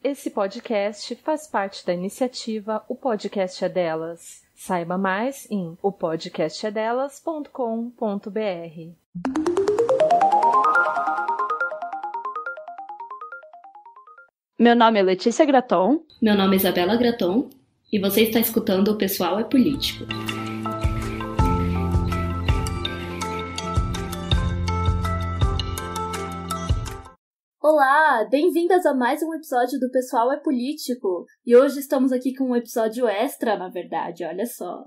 Esse podcast faz parte da iniciativa O Podcast é Delas. Saiba mais em opodcastedelas.com.br. Meu nome é Letícia Graton. Meu nome é Isabela Graton. E você está escutando O Pessoal é Político. Olá, bem-vindas a mais um episódio do Pessoal é Político. E hoje estamos aqui com um episódio extra, na verdade, olha só.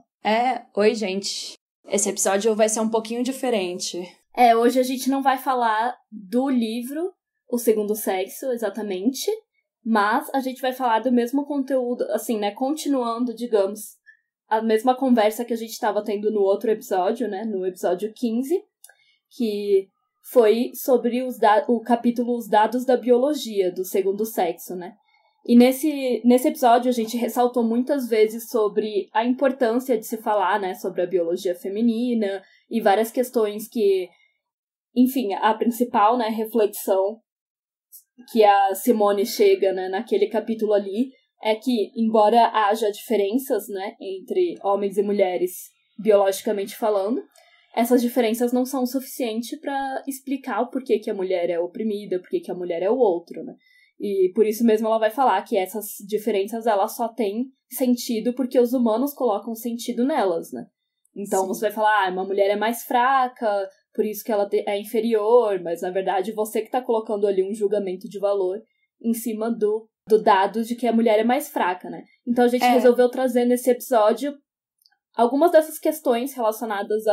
Oi gente. Esse episódio vai ser um pouquinho diferente. Hoje a gente não vai falar do livro O Segundo Sexo, exatamente, mas a gente vai falar do mesmo conteúdo, assim, né, continuando, digamos, a mesma conversa que a gente estava tendo no outro episódio, né, no episódio 15, que foi sobre o capítulo Os Dados da Biologia, do Segundo Sexo, né? E nesse episódio a gente ressaltou muitas vezes sobre a importância de se falar, né, sobre a biologia feminina e várias questões que, enfim, a principal, né, reflexão que a Simone chega, né, naquele capítulo ali é que, embora haja diferenças, né, entre homens e mulheres biologicamente falando, essas diferenças não são o suficiente para explicar o porquê que a mulher é oprimida, porquê que a mulher é o outro, né? E por isso mesmo ela vai falar que essas diferenças elas só têm sentido porque os humanos colocam sentido nelas, né? Então Sim. Você vai falar, uma mulher é mais fraca, por isso que ela é inferior, mas na verdade você que está colocando ali um julgamento de valor em cima do dado de que a mulher é mais fraca, né? Então a gente resolveu trazer nesse episódio algumas dessas questões relacionadas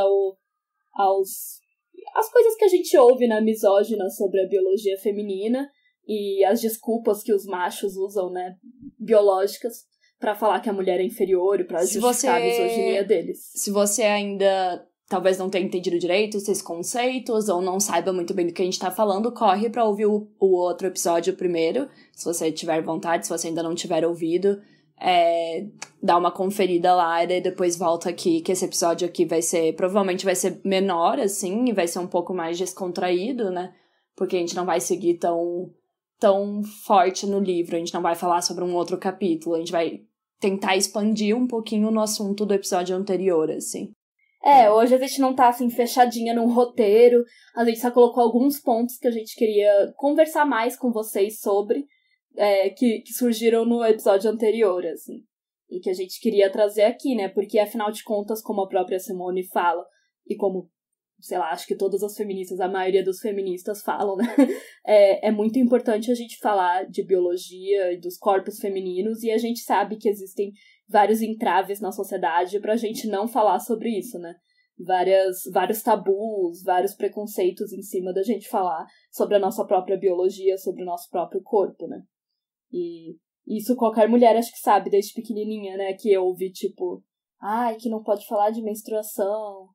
as coisas que a gente ouve na misógina sobre a biologia feminina e as desculpas que os machos usam, né, biológicas, pra falar que a mulher é inferior e pra justificar a misoginia deles. Se você ainda talvez não tenha entendido direito esses conceitos ou não saiba muito bem do que a gente tá falando, corre pra ouvir o outro episódio primeiro, se você tiver vontade, se você ainda não tiver ouvido. Dá uma conferida lá e depois volta aqui, que esse episódio aqui provavelmente vai ser menor, assim, e vai ser um pouco mais descontraído, né? Porque a gente não vai seguir tão forte no livro, a gente não vai falar sobre um outro capítulo, a gente vai tentar expandir um pouquinho no assunto do episódio anterior, assim. Hoje a gente não tá, assim, fechadinha num roteiro, a gente só colocou alguns pontos que a gente queria conversar mais com vocês sobre, que surgiram no episódio anterior, assim, e que a gente queria trazer aqui, né, porque afinal de contas, como a própria Simone fala, e como, sei lá, acho que todas as feministas, a maioria dos feministas falam, né, é muito importante a gente falar de biologia e dos corpos femininos, e a gente sabe que existem vários entraves na sociedade pra gente não falar sobre isso, né, vários tabus, vários preconceitos em cima da gente falar sobre a nossa própria biologia, sobre o nosso próprio corpo, né. E isso qualquer mulher acho que sabe desde pequenininha, né? Que ouve, tipo, que não pode falar de menstruação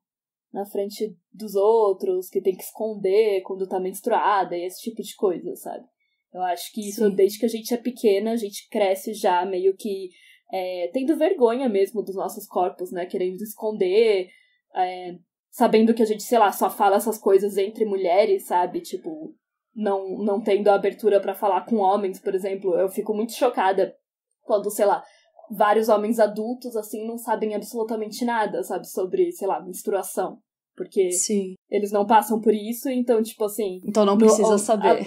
na frente dos outros, que tem que esconder quando tá menstruada e esse tipo de coisa, sabe? Eu acho que isso, desde que a gente é pequena, a gente cresce já meio que tendo vergonha mesmo dos nossos corpos, né? Querendo esconder, sabendo que a gente, sei lá, só fala essas coisas entre mulheres, sabe? Tipo, não tendo a abertura pra falar com homens, por exemplo. Eu fico muito chocada quando, sei lá, vários homens adultos, assim, não sabem absolutamente nada, sabe, sobre, sei lá, menstruação. Porque eles não passam por isso, então, tipo assim... Então não precisa saber.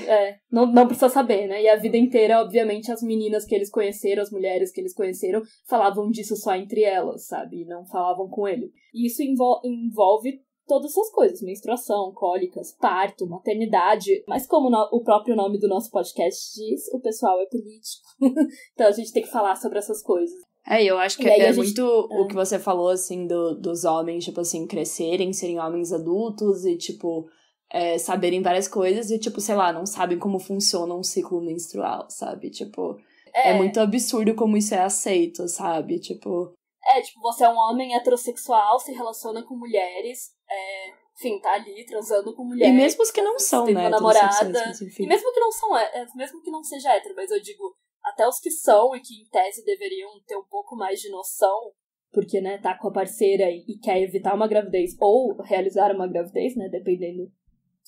Não precisa saber, né? E a vida inteira, obviamente, as meninas que eles conheceram, as mulheres que eles conheceram, falavam disso só entre elas, sabe? E não falavam com ele. E isso envolve todas essas coisas, menstruação, cólicas, parto, maternidade, mas como o próprio nome do nosso podcast diz, o pessoal é político, então a gente tem que falar sobre essas coisas. Eu acho que é muito o que você falou, assim, dos homens, tipo assim, crescerem, serem homens adultos e, tipo, saberem várias coisas e, tipo, sei lá, não sabem como funciona um ciclo menstrual, sabe? Tipo, é muito absurdo como isso é aceito, sabe? Tipo, você é um homem heterossexual, se relaciona com mulheres, enfim, tá ali transando com mulheres. E mesmo os que não são, tem né? Uma namorada. E mesmo que não são, mesmo que não seja hétero, mas eu digo, até os que são e que em tese deveriam ter um pouco mais de noção, porque, né, tá com a parceira e quer evitar uma gravidez ou realizar uma gravidez, né, dependendo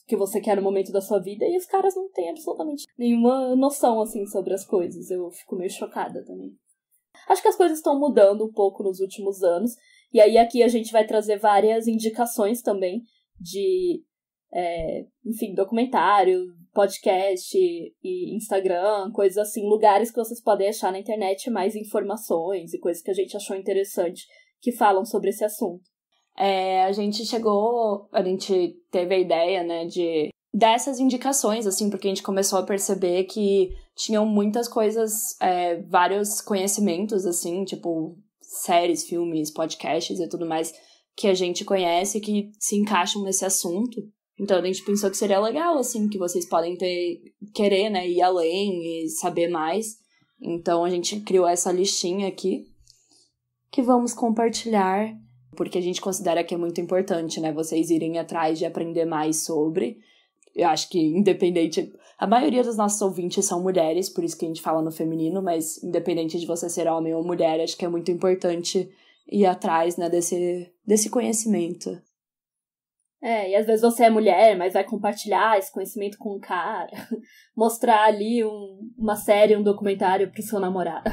que você quer no momento da sua vida, e os caras não têm absolutamente nenhuma noção, assim, sobre as coisas. Eu fico meio chocada também. Acho que as coisas estão mudando um pouco nos últimos anos, e aí aqui a gente vai trazer várias indicações também de, enfim, documentário, podcast e Instagram, coisas assim, lugares que vocês podem achar na internet mais informações e coisas que a gente achou interessante que falam sobre esse assunto. A gente teve a ideia, né, dessas indicações, assim, porque a gente começou a perceber que tinham muitas coisas, vários conhecimentos, assim, tipo, séries, filmes, podcasts e tudo mais, que a gente conhece que se encaixam nesse assunto. Então a gente pensou que seria legal, assim, que vocês podem querer, né, ir além e saber mais. Então a gente criou essa listinha aqui, que vamos compartilhar, porque a gente considera que é muito importante, né, vocês irem atrás de aprender mais sobre. Eu acho que independente... A maioria dos nossos ouvintes são mulheres, por isso que a gente fala no feminino, mas independente de você ser homem ou mulher, acho que é muito importante ir atrás, né, desse conhecimento. E às vezes você é mulher, mas vai compartilhar esse conhecimento com um cara, mostrar ali uma série, um documentário pro seu namorado.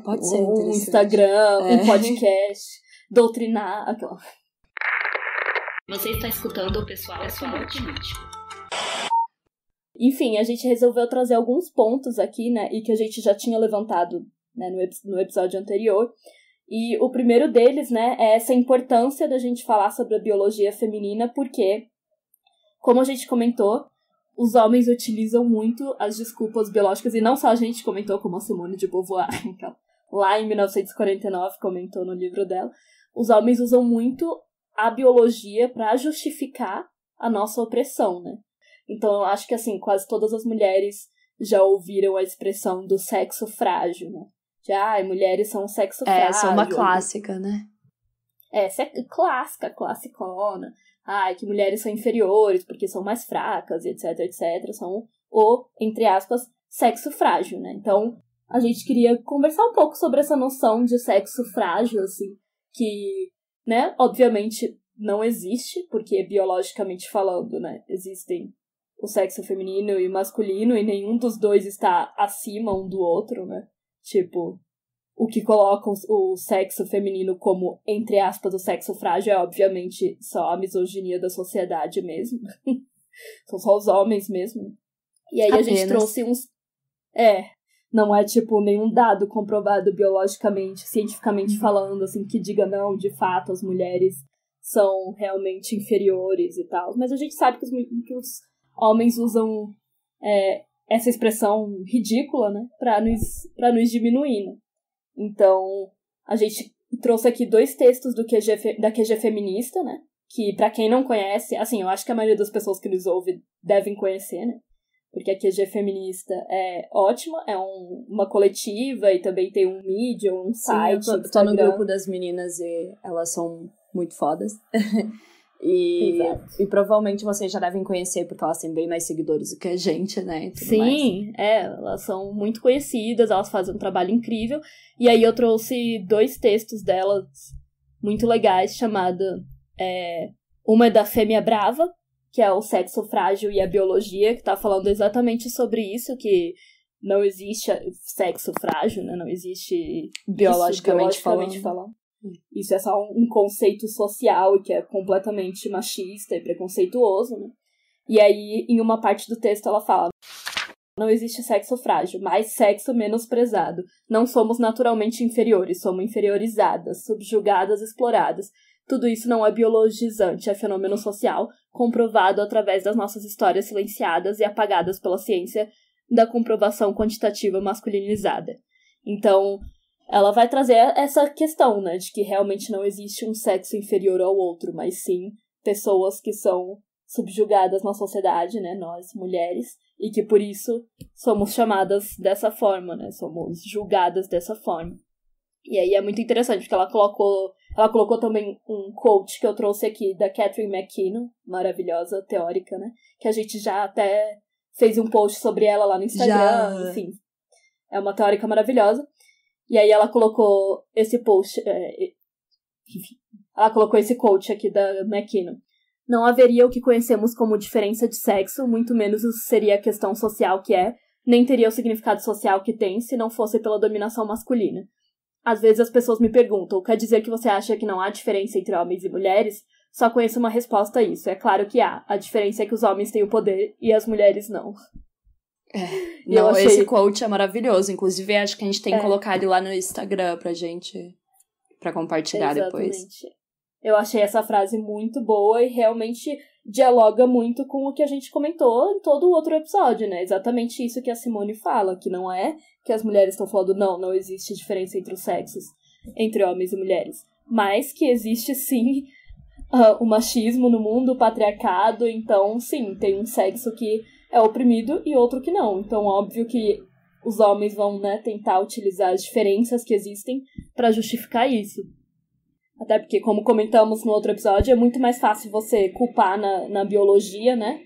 Pode ser um Instagram, um podcast, doutrinar, aquela... Você está escutando o Pessoal é Político. Enfim, a gente resolveu trazer alguns pontos aqui, né, e que a gente já tinha levantado, né, no episódio anterior. E o primeiro deles, né, é essa importância da gente falar sobre a biologia feminina, porque, como a gente comentou, os homens utilizam muito as desculpas biológicas, e não só a gente comentou, como a Simone de Beauvoir, então, lá em 1949, comentou no livro dela, os homens usam muito a biologia para justificar a nossa opressão, né? Então eu acho que, assim, quase todas as mulheres já ouviram a expressão do sexo frágil, né? Mulheres são sexo frágil. Essa é uma clássica, né? Clássica, classicona. Que mulheres são inferiores porque são mais fracas, etc, etc. São o, entre aspas, sexo frágil, né? Então, a gente queria conversar um pouco sobre essa noção de sexo frágil, assim, que, né, obviamente não existe, porque biologicamente falando, né, existem o sexo feminino e o masculino, e nenhum dos dois está acima um do outro, né? Tipo, o que coloca o sexo feminino como, entre aspas, o sexo frágil é, obviamente, só a misoginia da sociedade mesmo. São só os homens mesmo. E aí Apenas. A gente trouxe uns... não é, tipo, nenhum dado comprovado biologicamente, cientificamente falando, assim, que diga, não, de fato, as mulheres são realmente inferiores e tal. Mas a gente sabe que os homens usam essa expressão ridícula, né, pra nos diminuir, né? Então, a gente trouxe aqui 2 textos da QG Feminista, né, que pra quem não conhece, assim, eu acho que a maioria das pessoas que nos ouve devem conhecer, né, porque a QG Feminista é ótima, é uma coletiva e também tem um mídia, um site, eu tô no grupo das meninas e elas são muito fodas. E provavelmente vocês já devem conhecer, porque elas têm bem mais seguidores do que a gente, né? Sim, elas são muito conhecidas, elas fazem um trabalho incrível. E aí eu trouxe 2 textos delas muito legais, uma é da Fêmea Brava, que é o sexo frágil e a biologia, que tá falando exatamente sobre isso, que não existe sexo frágil, né? Não existe biologicamente falando. Isso é só um conceito social que é completamente machista e preconceituoso, né? E aí, em uma parte do texto, ela fala: não existe sexo frágil, mas sexo menosprezado. Não somos naturalmente inferiores, somos inferiorizadas, subjugadas, exploradas. Tudo isso não é biologizante, é fenômeno social, comprovado através das nossas histórias silenciadas e apagadas pela ciência da comprovação quantitativa masculinizada. Então, ela vai trazer essa questão, né, de que realmente não existe um sexo inferior ao outro, mas sim pessoas que são subjugadas na sociedade, né, nós, mulheres, e que por isso somos chamadas dessa forma, né, somos julgadas dessa forma. E aí é muito interessante, porque ela colocou também um quote que eu trouxe aqui da Catherine McKinnon, maravilhosa teórica, né, que a gente já até fez um post sobre ela lá no Instagram, enfim, é uma teórica maravilhosa. E aí ela colocou esse post, ela colocou esse quote aqui da McKinnon. não haveria o que conhecemos como diferença de sexo, muito menos seria a questão social que é, nem teria o significado social que tem se não fosse pela dominação masculina. Às vezes as pessoas me perguntam, quer dizer que você acha que não há diferença entre homens e mulheres? Só conheço uma resposta a isso. É claro que há. A diferença é que os homens têm o poder e as mulheres não. Não, esse quote é maravilhoso. Inclusive, acho que a gente tem que colocar ele lá no Instagram pra compartilhar depois. Eu achei essa frase muito boa e realmente dialoga muito com o que a gente comentou em todo o outro episódio, né? Exatamente isso que a Simone fala, que não é que as mulheres estão falando, não existe diferença entre os sexos, entre homens e mulheres, mas que existe sim o machismo no mundo, o patriarcado, então sim, tem um sexo que é oprimido e outro que não. Então, óbvio que os homens vão, né, tentar utilizar as diferenças que existem para justificar isso. Até porque, como comentamos no outro episódio, é muito mais fácil você culpar na biologia, né?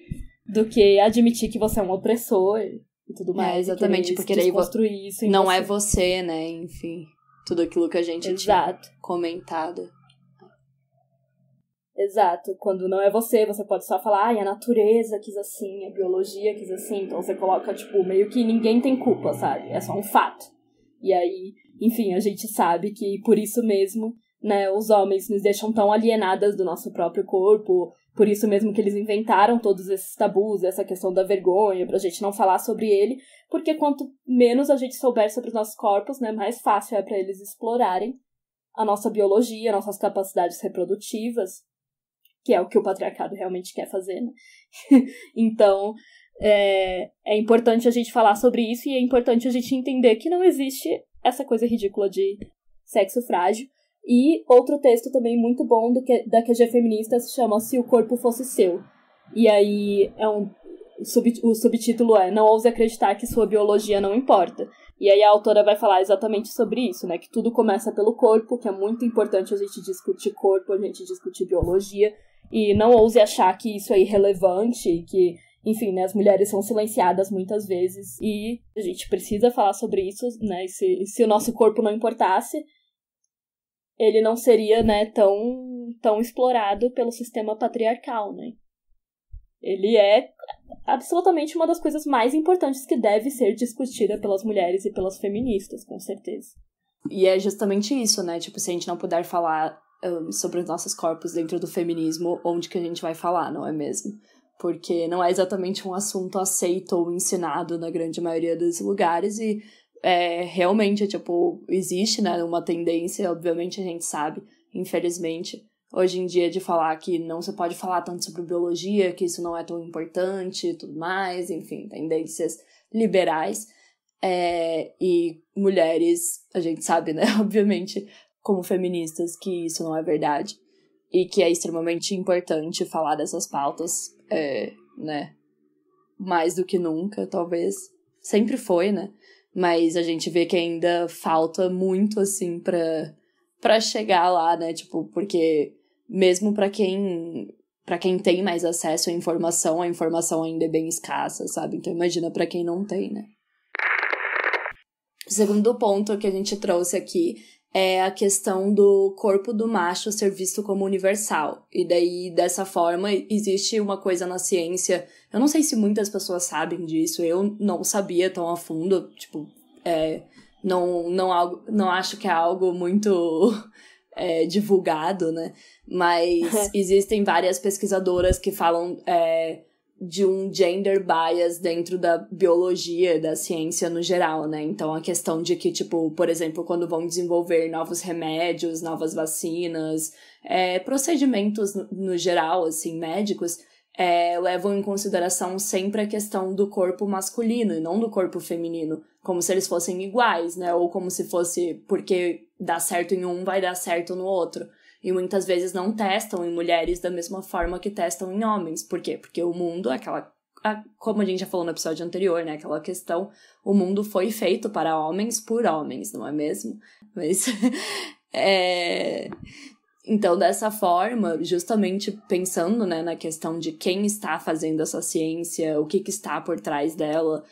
Do que admitir que você é um opressor e tudo mais. Exatamente, porque daí isso não é você, né? Enfim, tudo aquilo que a gente tinha comentado. Exato. Quando não é você pode só falar, a natureza quis assim, a biologia quis assim. Então você coloca, meio que ninguém tem culpa, sabe? É só um fato. E aí, enfim, a gente sabe que por isso mesmo, né, os homens nos deixam tão alienadas do nosso próprio corpo, por isso mesmo que eles inventaram todos esses tabus, essa questão da vergonha, pra gente não falar sobre ele, porque quanto menos a gente souber sobre os nossos corpos, né, mais fácil é pra eles explorarem a nossa biologia, nossas capacidades reprodutivas, que é o que o patriarcado realmente quer fazer, né? Então, é importante a gente falar sobre isso e é importante a gente entender que não existe essa coisa ridícula de sexo frágil. E outro texto também muito bom da QG Feminista se chama Se o Corpo Fosse Seu. E aí o subtítulo é Não ouse acreditar que sua biologia não importa. E aí a autora vai falar exatamente sobre isso, né? Que tudo começa pelo corpo, que é muito importante a gente discutir corpo, a gente discutir biologia. E não ouse achar que isso é irrelevante, que, enfim, né, as mulheres são silenciadas muitas vezes. E a gente precisa falar sobre isso, né? E se o nosso corpo não importasse, ele não seria, né, tão explorado pelo sistema patriarcal, né? Ele é absolutamente uma das coisas mais importantes que deve ser discutida pelas mulheres e pelas feministas, com certeza. E é justamente isso, né? Se a gente não puder falar sobre os nossos corpos dentro do feminismo, onde que a gente vai falar, não é mesmo? Porque não é exatamente um assunto aceito ou ensinado na grande maioria dos lugares e realmente, existe, né, uma tendência, obviamente a gente sabe, infelizmente, hoje em dia de falar que não se pode falar tanto sobre biologia, que isso não é tão importante e tudo mais, enfim, tendências liberais, e mulheres, a gente sabe, né, obviamente, como feministas, que isso não é verdade, e que é extremamente importante falar dessas pautas, né, mais do que nunca, talvez, sempre foi, né, mas a gente vê que ainda falta muito, assim, pra chegar lá, né? Porque mesmo pra quem tem mais acesso à informação, a informação ainda é bem escassa, sabe? Então imagina pra quem não tem, né? O segundo ponto que a gente trouxe aqui é a questão do corpo do macho ser visto como universal. E daí, dessa forma, existe uma coisa na ciência... Eu não sei se muitas pessoas sabem disso, eu não sabia tão a fundo, não acho que é algo muito divulgado, né? Mas existem várias pesquisadoras que falam de um gender bias dentro da biologia, da ciência no geral, né? Então, a questão de que, por exemplo, quando vão desenvolver novos remédios, novas vacinas, procedimentos no geral, assim, médicos, levam em consideração sempre a questão do corpo masculino e não do corpo feminino, como se eles fossem iguais, né? Ou como se fosse porque dá certo em um, vai dar certo no outro. E muitas vezes não testam em mulheres da mesma forma que testam em homens. Por quê? Porque o mundo, como a gente já falou no episódio anterior, né? Aquela questão, o mundo foi feito para homens por homens, não é mesmo? Mas, então, dessa forma, justamente pensando, né, na questão de quem está fazendo essa ciência, o que está por trás dela,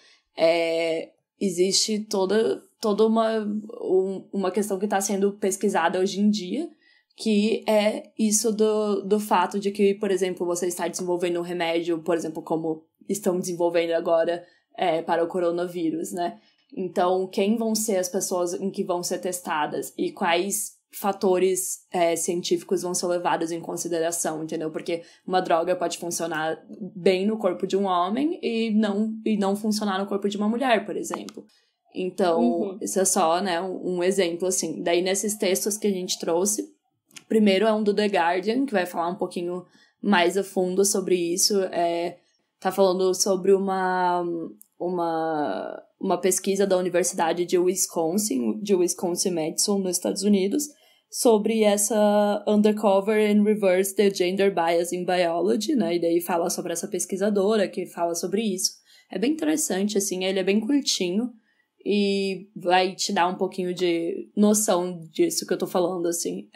existe toda uma questão que está sendo pesquisada hoje em dia, que é isso do fato de que, por exemplo, você está desenvolvendo um remédio, por exemplo, como estão desenvolvendo agora para o coronavírus, né? Então, quem vão ser as pessoas em que vão ser testadas e quais fatores científicos vão ser levados em consideração, entendeu? Porque uma droga pode funcionar bem no corpo de um homem e não funcionar no corpo de uma mulher, por exemplo. Então, isso é só, né, um exemplo, assim. Daí, nesses textos que a gente trouxe, primeiro é um do The Guardian, que vai falar um pouquinho mais a fundo sobre isso. Tá falando sobre uma pesquisa da Universidade de Wisconsin Madison, nos Estados Unidos, sobre essa Undercover and Reverse the Gender Bias in Biology, né? E daí fala sobre essa pesquisadora que fala sobre isso. É bem interessante, assim, ele é bem curtinho e vai te dar um pouquinho de noção disso que eu tô falando, assim.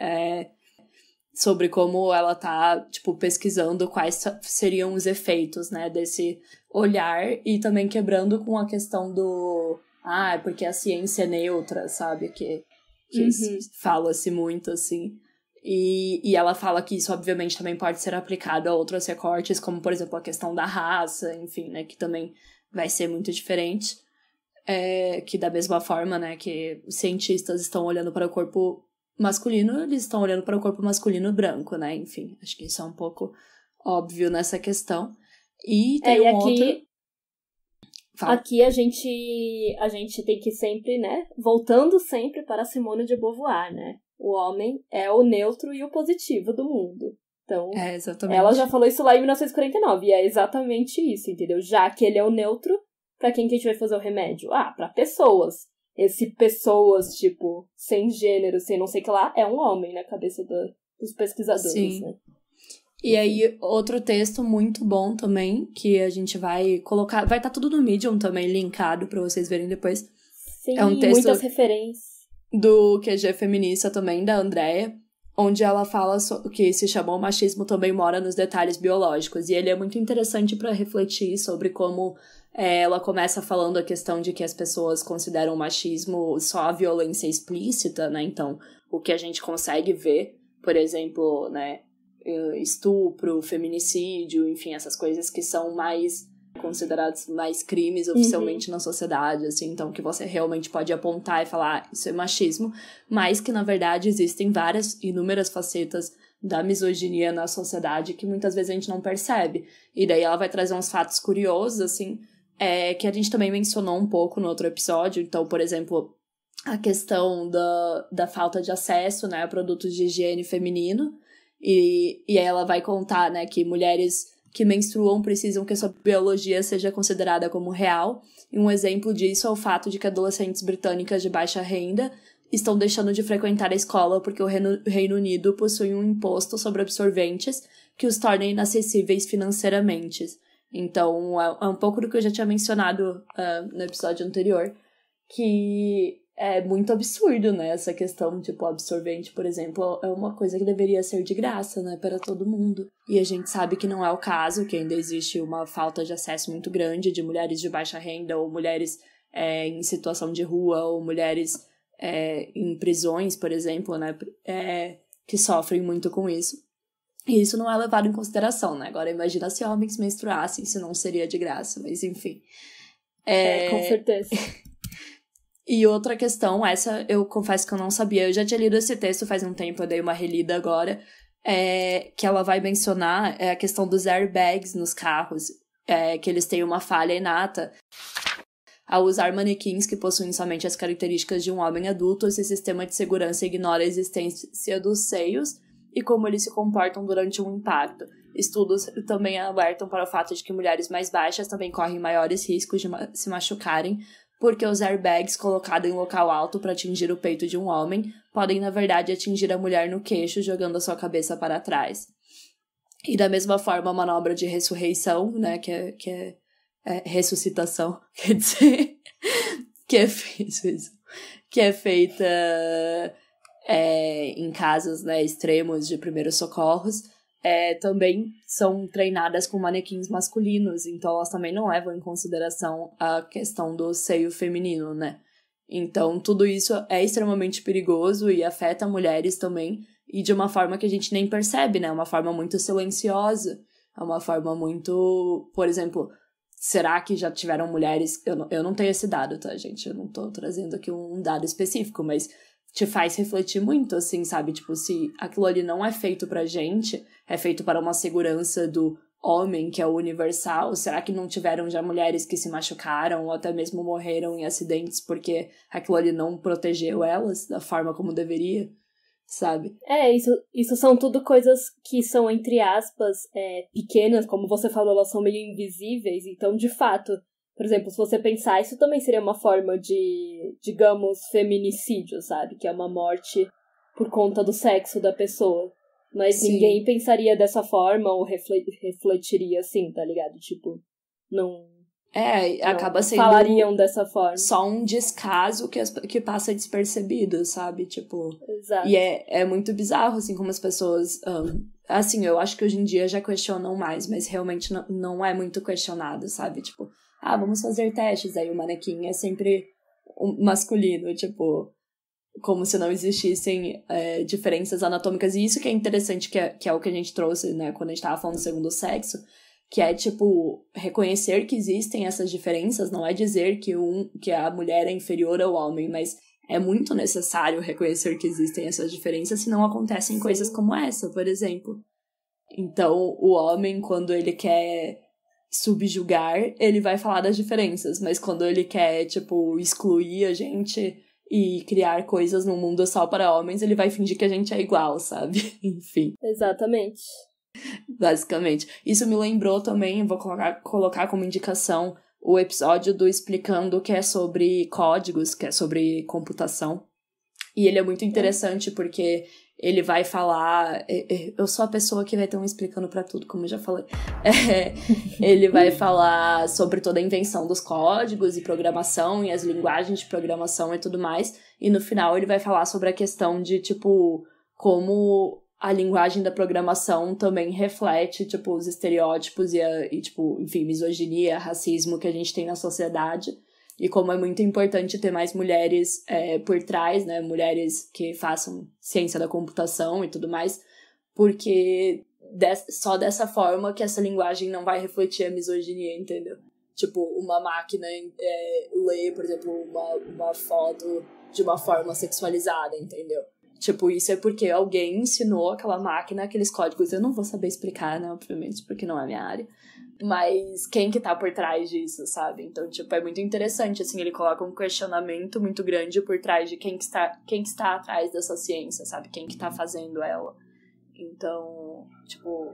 Sobre como ela tá, tipo, pesquisando quais seriam os efeitos, né, desse olhar e também quebrando com a questão do... porque a ciência é neutra, sabe? Que fala-se muito, assim. E ela fala que isso, obviamente, também pode ser aplicado a outros recortes, como, por exemplo, a questão da raça, enfim, né, que também vai ser muito diferente. Que da mesma forma, né, que os cientistas estão olhando para o corpo masculino, eles estão olhando para o corpo masculino branco, né? Enfim, acho que isso é um pouco óbvio nessa questão. E tem outro... Fala. Aqui a gente tem que sempre, né? Voltando sempre para Simone de Beauvoir, né? O homem é o neutro e o positivo do mundo. Então, exatamente. Ela já falou isso lá em 1949, e é exatamente isso, entendeu? Já que ele é o neutro, pra quem que a gente vai fazer o remédio? Pra pessoas. Esse pessoas, tipo, sem gênero, sem não sei o que lá, é um homem na cabeça dos pesquisadores, Sim. Né? E aí, outro texto muito bom também, que a gente vai colocar... Vai estar tudo no Medium também, linkado pra vocês verem depois. Sim, é um texto muitas referências. Do QG Feminista também, da Andrea, onde ela fala que se chamou Machismo Também Mora nos Detalhes Biológicos. E ele é muito interessante pra refletir sobre como... ela começa falando a questão de que as pessoas consideram o machismo só a violência explícita, né? Então, o que a gente consegue ver, por exemplo, né, estupro, feminicídio, enfim, essas coisas que são mais consideradas mais crimes oficialmente na sociedade, assim, então que você realmente pode apontar e falar, isso é machismo, mas que, na verdade, existem inúmeras facetas da misoginia na sociedade que muitas vezes a gente não percebe. E daí ela vai trazer uns fatos curiosos, assim, que a gente também mencionou um pouco no outro episódio. Então, por exemplo, a questão da falta de acesso, né, a produtos de higiene feminino. E aí ela vai contar, né, que mulheres que menstruam precisam que a sua biologia seja considerada como real. E um exemplo disso é o fato de que adolescentes britânicas de baixa renda estão deixando de frequentar a escola porque o Reino Unido possui um imposto sobre absorventes que os torna inacessíveis financeiramente. Então, é um pouco do que eu já tinha mencionado no episódio anterior, que é muito absurdo, né? Essa questão, tipo, absorvente, por exemplo, é uma coisa que deveria ser de graça, né? Para todo mundo. E a gente sabe que não é o caso, que ainda existe uma falta de acesso muito grande de mulheres de baixa renda, ou mulheres em situação de rua, ou mulheres em prisões, por exemplo, né? Que sofrem muito com isso. E isso não é levado em consideração, né? Agora, imagina se homens menstruassem, isso não seria de graça, mas enfim. Com certeza. E outra questão, essa eu confesso que eu não sabia, eu já tinha lido esse texto faz um tempo, eu dei uma relida agora, que ela vai mencionar a questão dos airbags nos carros, que eles têm uma falha inata. Ao usar manequins que possuem somente as características de um homem adulto, esse sistema de segurança ignora a existência dos seios e como eles se comportam durante um impacto. Estudos também alertam para o fato de que mulheres mais baixas também correm maiores riscos de se machucarem, porque os airbags colocados em local alto para atingir o peito de um homem podem, na verdade, atingir a mulher no queixo, jogando a sua cabeça para trás. E da mesma forma, a manobra de ressurreição, né, que é ressuscitação, quer dizer, que é feita em casos, né, extremos de primeiros socorros, também são treinadas com manequins masculinos, então elas também não levam em consideração a questão do seio feminino, né? Então, tudo isso é extremamente perigoso e afeta mulheres também, e de uma forma que a gente nem percebe, né? Uma forma muito silenciosa, é uma forma muito... Por exemplo, será que já tiveram mulheres... Eu não tenho esse dado, tá, gente? Eu não tô trazendo aqui um dado específico, mas te faz refletir muito, assim, sabe? Tipo, se aquilo ali não é feito pra gente, é feito para uma segurança do homem, que é o universal, será que não tiveram já mulheres que se machucaram ou até mesmo morreram em acidentes porque aquilo ali não protegeu elas da forma como deveria, sabe? Isso são tudo coisas que são, entre aspas, pequenas, como você falou, elas são meio invisíveis, então, de fato, por exemplo, se você pensar, isso também seria uma forma de, digamos, feminicídio, sabe? Que é uma morte por conta do sexo da pessoa. Mas Sim. Ninguém pensaria dessa forma ou refletiria assim, tá ligado? Tipo, não acaba sendo falariam dessa forma. só um descaso que passa despercebido, sabe? Tipo, Exato. E é muito bizarro, assim, como as pessoas... assim, eu acho que hoje em dia já questionam mais, mas realmente não é muito questionado, sabe? Tipo, vamos fazer testes, aí o manequim é sempre masculino, tipo... Como se não existissem diferenças anatômicas. E isso que é interessante, que é o que a gente trouxe, né, quando a gente tava falando do segundo sexo, que é, tipo, reconhecer que existem essas diferenças, não é dizer que a mulher é inferior ao homem, mas é muito necessário reconhecer que existem essas diferenças, senão acontecem coisas como essa, por exemplo. Então, o homem, quando ele quer subjugar, ele vai falar das diferenças, mas quando ele quer, tipo, excluir a gente... e criar coisas num mundo só para homens, ele vai fingir que a gente é igual, sabe? Enfim. Exatamente. Basicamente. Isso me lembrou também, vou colocar como indicação, o episódio do Explicando, que é sobre códigos, que é sobre computação. E ele é muito interessante porque ele vai falar... Eu sou a pessoa que vai ter um explicando pra tudo, como eu já falei. Ele vai falar sobre toda a invenção dos códigos e programação e as linguagens de programação e tudo mais. E no final ele vai falar sobre a questão de, tipo, como a linguagem da programação também reflete, tipo, os estereótipos e tipo, enfim, misoginia, racismo que a gente tem na sociedade. E como é muito importante ter mais mulheres por trás, né? Mulheres que façam ciência da computação e tudo mais. Porque só dessa forma que essa linguagem não vai refletir a misoginia, entendeu? Tipo, uma máquina lê, por exemplo, uma foto de uma forma sexualizada, entendeu? Tipo, isso é porque alguém ensinou aquela máquina aqueles códigos. Eu não vou saber explicar, né? Obviamente, porque não é minha área. Mas quem que tá por trás disso, sabe? Então, tipo, é muito interessante, assim, ele coloca um questionamento muito grande por trás de quem que está atrás dessa ciência, sabe? Quem que tá fazendo ela. Então, tipo...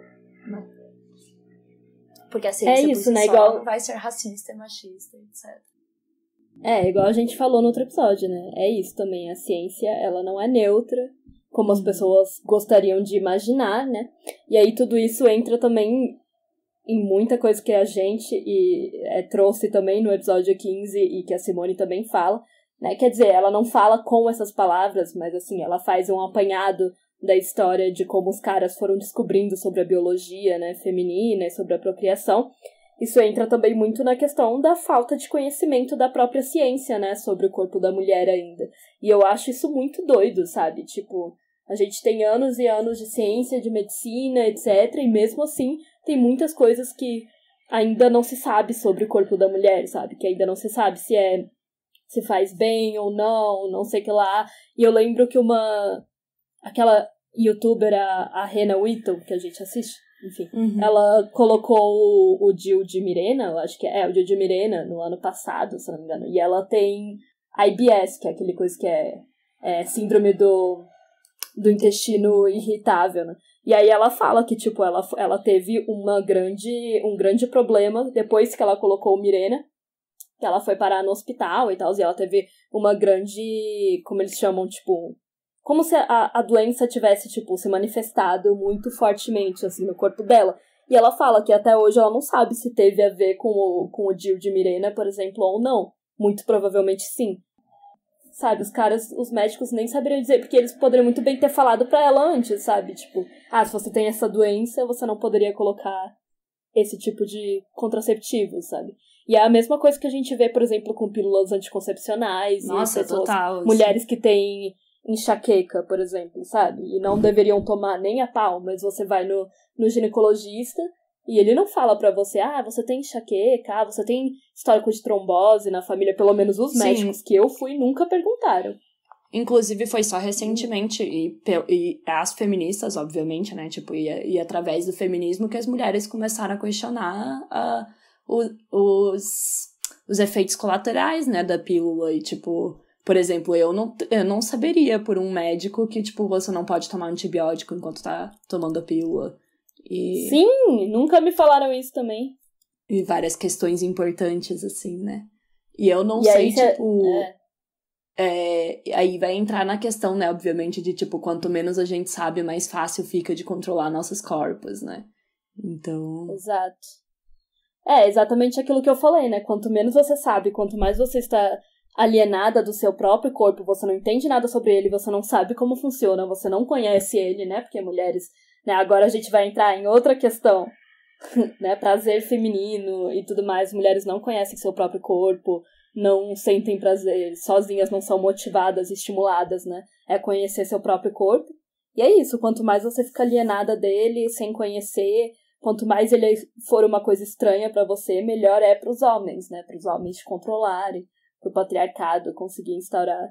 Porque a ciência isso, por si né? só Igual... não vai ser racista, machista, etc. Igual a gente falou no outro episódio, né? É isso também, a ciência, ela não é neutra, como as pessoas gostariam de imaginar, né? E aí tudo isso entra também... em muita coisa que a gente trouxe também no episódio 15 e que a Simone também fala, né? Quer dizer, ela não fala com essas palavras, mas assim, ela faz um apanhado da história de como os caras foram descobrindo sobre a biologia, né, feminina e sobre a procriação. Isso entra também muito na questão da falta de conhecimento da própria ciência, né, sobre o corpo da mulher ainda. E eu acho isso muito doido, sabe? Tipo, a gente tem anos e anos de ciência, de medicina, etc. E mesmo assim, tem muitas coisas que ainda não se sabe sobre o corpo da mulher, sabe? Que ainda não se sabe se faz bem ou não sei o que lá. E eu lembro que aquela youtuber, a Hannah Whitton, que a gente assiste, enfim, ela colocou o Gil de Mirena, eu acho que o Gil de Mirena, no ano passado, se não me engano. E ela tem IBS, que é aquele coisa que é síndrome do intestino irritável, né? E aí ela fala que, tipo, ela teve um grande problema depois que ela colocou o Mirena, que ela foi parar no hospital e tal, e ela teve uma grande, como eles chamam, tipo, como se a doença tivesse, tipo, se manifestado muito fortemente, assim, no corpo dela. E ela fala que até hoje ela não sabe se teve a ver com o Gil de Mirena, por exemplo, ou não. Muito provavelmente sim. Sabe, os médicos nem saberiam dizer, porque eles poderiam muito bem ter falado pra ela antes, sabe? Tipo, se você tem essa doença, você não poderia colocar esse tipo de contraceptivo, sabe? E é a mesma coisa que a gente vê, por exemplo, com pílulas anticoncepcionais. Nossa, e pessoas, total. mulheres que têm enxaqueca, por exemplo, sabe? E não deveriam tomar nem a pau, mas você vai no ginecologista e ele não fala pra você, você tem enxaqueca, você tem histórico de trombose na família, pelo menos os médicos que eu fui nunca perguntaram. Inclusive, foi só recentemente, e as feministas, obviamente, né, tipo, e através do feminismo que as mulheres começaram a questionar os efeitos colaterais, né, da pílula, e, tipo, por exemplo, eu não saberia por um médico que, tipo, você não pode tomar antibiótico enquanto tá tomando a pílula. Sim, nunca me falaram isso também. E várias questões importantes, assim, né. E eu não sei, tipo... aí vai entrar na questão, né, obviamente, de, tipo, quanto menos a gente sabe, mais fácil fica de controlar nossos corpos, né? Então... Exato. É exatamente aquilo que eu falei, né? Quanto menos você sabe, quanto mais você está alienada do seu próprio corpo, você não entende nada sobre ele, você não sabe como funciona, você não conhece ele, né? Porque mulheres... né? Agora a gente vai entrar em outra questão, né? Prazer feminino e tudo mais. Mulheres não conhecem seu próprio corpo, não sentem prazer, sozinhas não são motivadas, estimuladas, né? É conhecer seu próprio corpo. E é isso, quanto mais você fica alienada dele, sem conhecer, quanto mais ele for uma coisa estranha pra você, melhor é pros homens, né? Pros homens te controlarem, pro patriarcado conseguir instaurar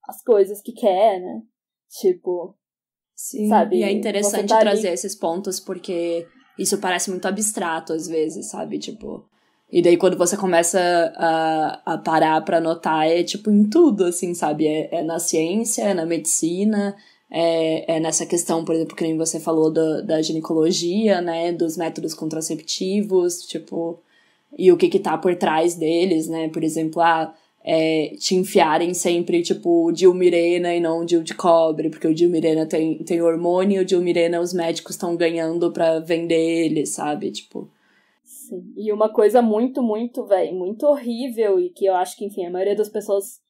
as coisas que quer, né? Tipo... Sim, sabe, e é interessante trazer esses pontos, porque isso parece muito abstrato às vezes, sabe? Tipo... E daí quando você começa a parar pra notar, é tipo em tudo, assim, sabe? É na ciência, é na medicina, é nessa questão, por exemplo, que nem você falou da ginecologia, né? Dos métodos contraceptivos, tipo... E o que tá por trás deles, né? Por exemplo, te enfiarem sempre, tipo, Dilmirena e não Dil de cobre, porque o Dilmirena tem hormônio e o Dilmirena os médicos estão ganhando pra vender ele, sabe? Tipo... Sim. E uma coisa muito, muito, muito horrível e que eu acho que, enfim, a maioria das pessoas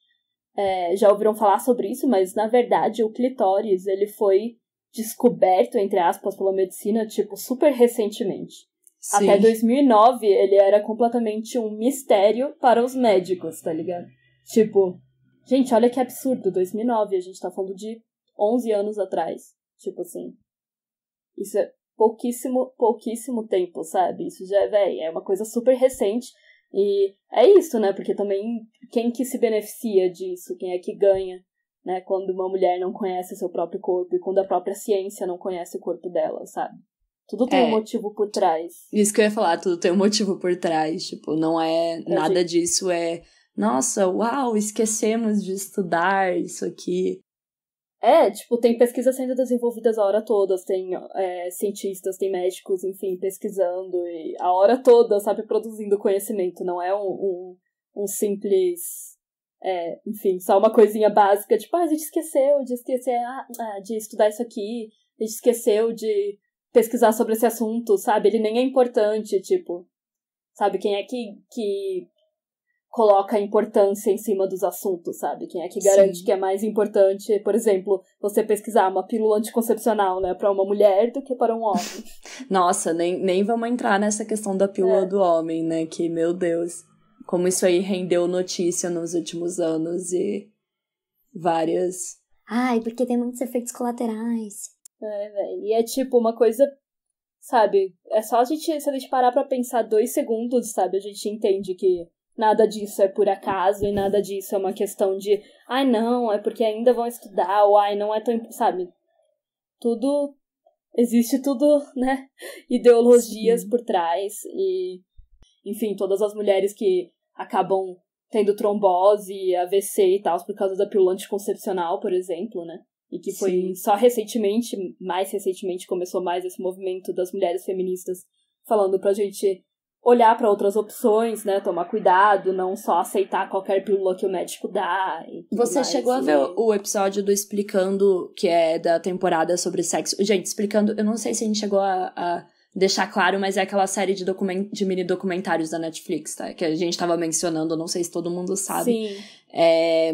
já ouviram falar sobre isso, mas, na verdade, o clitóris, ele foi descoberto, entre aspas, pela medicina, tipo, super recentemente. Sim. Até 2009, ele era completamente um mistério para os médicos, tá ligado? Tipo, gente, olha que absurdo, 2009, a gente tá falando de 11 anos atrás. Tipo assim, isso é pouquíssimo tempo, sabe? Isso já é uma coisa super recente. E é isso, né? Porque também, quem que se beneficia disso? Quem é que ganha, né? Quando uma mulher não conhece seu próprio corpo e quando a própria ciência não conhece o corpo dela, sabe? Tudo tem um motivo por trás. Isso que eu ia falar, tudo tem um motivo por trás. Tipo, não é... Nada disso nossa, uau, esquecemos de estudar isso aqui. Tipo, tem pesquisas sendo desenvolvidas a hora toda, tem cientistas, tem médicos, enfim, pesquisando e a hora toda, sabe, produzindo conhecimento. Não é um simples, enfim, só uma coisinha básica, tipo, a gente esqueceu de estudar isso aqui, a gente esqueceu de pesquisar sobre esse assunto, sabe? Ele nem é importante, tipo, sabe? Quem é que coloca a importância em cima dos assuntos, sabe? Quem é que garante que é mais importante, por exemplo, você pesquisar uma pílula anticoncepcional, né, para uma mulher do que para um homem. Nossa, nem vamos entrar nessa questão da pílula do homem, né, que, meu Deus, como isso aí rendeu notícia nos últimos anos e várias... Ai, porque tem muitos efeitos colaterais. E é tipo uma coisa, sabe, é só se a gente parar pra pensar 2 segundos, sabe, a gente entende que nada disso é por acaso e nada disso é uma questão de não, é porque ainda vão estudar, ou não é tão... Sabe? Tudo... Existe tudo, né? Ideologias por trás e... Enfim, todas as mulheres que acabam tendo trombose, AVC e tal, por causa da pílula anticoncepcional, por exemplo, né? E que foi só recentemente, mais recentemente, começou mais esse movimento das mulheres feministas falando pra gente olhar para outras opções, né? Tomar cuidado, não só aceitar qualquer pílula que o médico dá. Você chegou a ver o episódio do Explicando, que é da temporada sobre sexo? Gente, Explicando, eu não sei se a gente chegou a deixar claro, mas é aquela série de mini documentários da Netflix, tá? Que a gente tava mencionando, não sei se todo mundo sabe. Sim.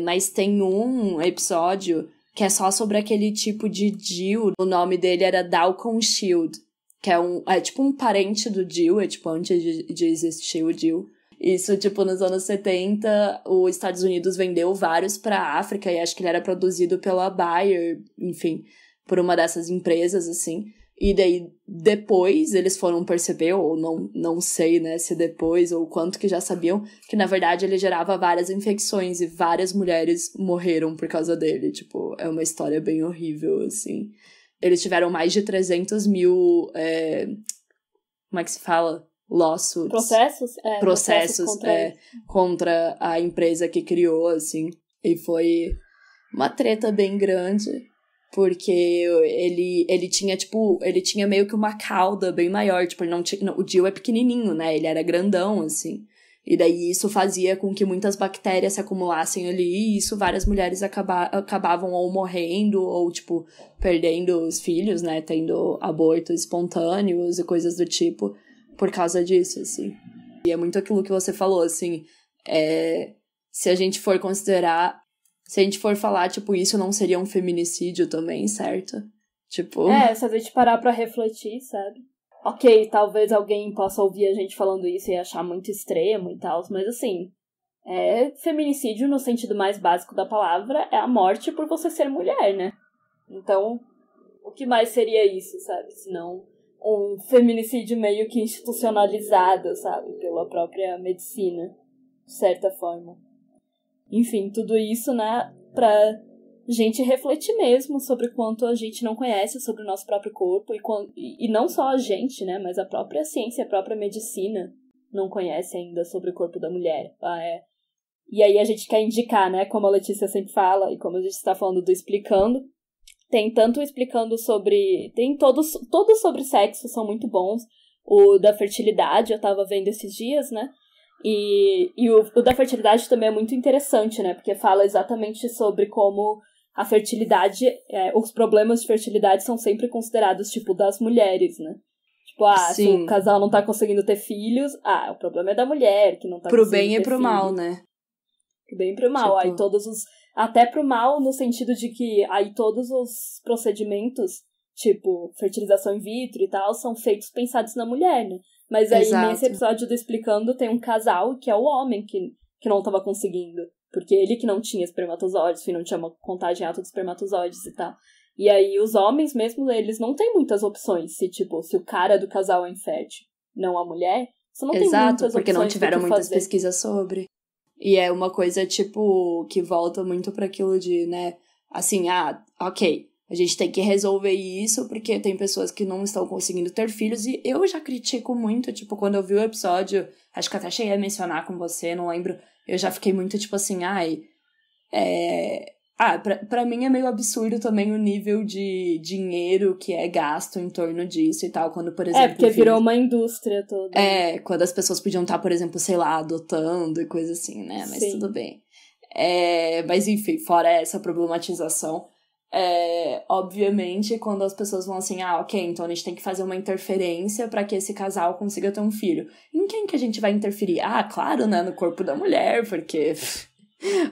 Mas tem um episódio que é só sobre aquele tipo de DIU. O nome dele era Dalcon Shield, que é tipo um parente do DIU, é tipo antes de existir o DIU. Isso, tipo, nos anos 70, os Estados Unidos vendeu vários pra África, e acho que ele era produzido pela Bayer, enfim, por uma dessas empresas, assim. E daí, depois, eles foram perceber, ou não sei, né, se depois, ou quanto que já sabiam, que, na verdade, ele gerava várias infecções, e várias mulheres morreram por causa dele. Tipo, é uma história bem horrível, assim. Eles tiveram mais de 300 mil, como é que se fala? Lawsuits. Processos contra a empresa que criou, assim. E foi uma treta bem grande, porque ele tinha, tipo, ele tinha meio que uma cauda bem maior, tipo, ele não tinha, o Jill é pequenininho, né, ele era grandão, assim. E daí isso fazia com que muitas bactérias se acumulassem ali, e isso várias mulheres acabavam ou morrendo, ou, tipo, perdendo os filhos, né, tendo abortos espontâneos e coisas do tipo, por causa disso, assim. E é muito aquilo que você falou, assim, se a gente for considerar, se a gente for falar, tipo, isso não seria um feminicídio também, certo? Tipo... se a gente parar pra refletir, sabe? Ok, talvez alguém possa ouvir a gente falando isso e achar muito extremo e tal, mas assim, feminicídio no sentido mais básico da palavra é a morte por você ser mulher, né? Então, o que mais seria isso, sabe? Senão um feminicídio meio que institucionalizado, sabe? Pela própria medicina, de certa forma. Enfim, tudo isso, né, pra gente refletir mesmo sobre quanto a gente não conhece sobre o nosso próprio corpo e não só a gente, né, mas a própria ciência, a própria medicina não conhece ainda sobre o corpo da mulher. E aí a gente quer indicar, né, como a Letícia sempre fala e como a gente está falando do Explicando, tem tanto explicando sobre... Tem todos sobre sexo, são muito bons. O da fertilidade, eu tava vendo esses dias, né? E o da fertilidade também é muito interessante, né? Porque fala exatamente sobre como a fertilidade... os problemas de fertilidade são sempre considerados, tipo, das mulheres, né? Tipo, se o casal não tá conseguindo ter filhos... o problema é da mulher, que não tá conseguindo ter filhos. Pro bem e pro mal, né? Pro bem e pro mal. Tipo... Aí todos os... Até pro mal, no sentido de que aí todos os procedimentos, tipo, fertilização in vitro e tal, são feitos pensados na mulher, né? Mas aí, nesse episódio do Explicando, tem um casal, que é o homem, que não tava conseguindo. Porque ele que não tinha espermatozoides, enfim, não tinha uma contagem alta de espermatozoides e tal. E aí, os homens mesmo, eles não têm muitas opções. Se o cara do casal é infértil, não a mulher, você não tem muitas opções. Porque não tiveram muitas pesquisas sobre... E é uma coisa, tipo, que volta muito pra aquilo de, né, assim, ok, a gente tem que resolver isso porque tem pessoas que não estão conseguindo ter filhos, e eu já critico muito, tipo, quando eu vi o episódio, acho que até cheguei a mencionar com você, não lembro, eu já fiquei muito, tipo assim, pra mim é meio absurdo também o nível de dinheiro que é gasto em torno disso e tal, quando, por exemplo... porque virou uma indústria toda. Quando as pessoas podiam estar, por exemplo, sei lá, adotando e coisa assim, né? Mas tudo bem. Mas, enfim, fora essa problematização, obviamente, quando as pessoas vão assim, ok, então a gente tem que fazer uma interferência para que esse casal consiga ter um filho. Em quem que a gente vai interferir? Claro, né? No corpo da mulher, porque...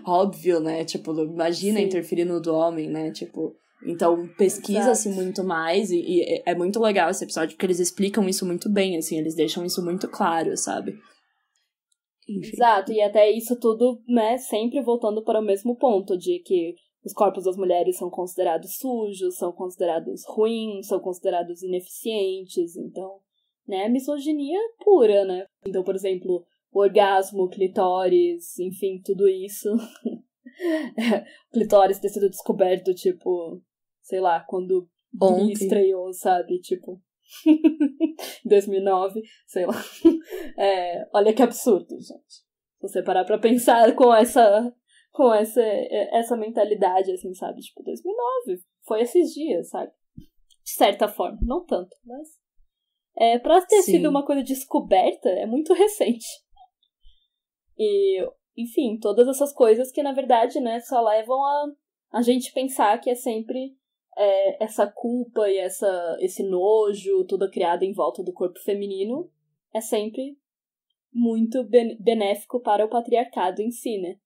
Óbvio, né? Tipo, imagina interferir no do homem, né? Tipo, então pesquisa-se muito mais e é muito legal esse episódio porque eles explicam isso muito bem, assim, eles deixam isso muito claro, sabe? Enfim. Exato, e até isso tudo, né, sempre voltando para o mesmo ponto de que os corpos das mulheres são considerados sujos, são considerados ruins, são considerados ineficientes, então, né, misoginia pura, né? Então, por exemplo... orgasmo, clitóris, enfim, tudo isso. Clitóris ter sido descoberto, tipo, sei lá, quando Glee estreou, sabe? Tipo, 2009, sei lá. Olha que absurdo, gente. Se você parar pra pensar com essa mentalidade, assim, sabe? Tipo, 2009, foi esses dias, sabe? De certa forma, não tanto, mas... pra ter sido uma coisa descoberta, é muito recente. E, enfim, todas essas coisas que, na verdade, né, só levam a gente pensar que é sempre essa culpa e esse nojo, tudo criado em volta do corpo feminino, é sempre muito benéfico para o patriarcado em si, né?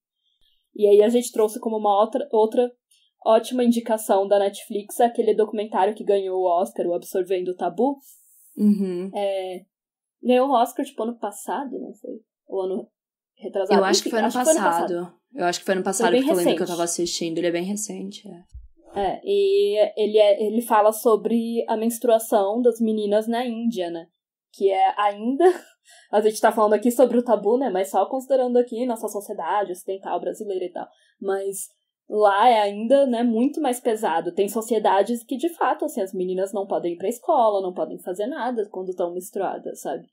E aí a gente trouxe como uma outra ótima indicação da Netflix aquele documentário que ganhou o Oscar, o Absorvendo o Tabu. Uhum. Ganhou o Oscar, tipo, ano passado, não foi? O ano retrasado. Eu acho que foi ano passado. Eu acho que foi ano passado, porque eu lembro que eu tava recente. assistindo. Ele é bem recente, E ele fala sobre a menstruação das meninas na Índia, né? Que é ainda... A gente tá falando aqui sobre o tabu, né? Mas só considerando aqui nossa sociedade ocidental, brasileira e tal. Mas lá é ainda, né, muito mais pesado. Tem sociedades que, de fato, assim, as meninas não podem ir pra escola, não podem fazer nada quando estão menstruadas, sabe?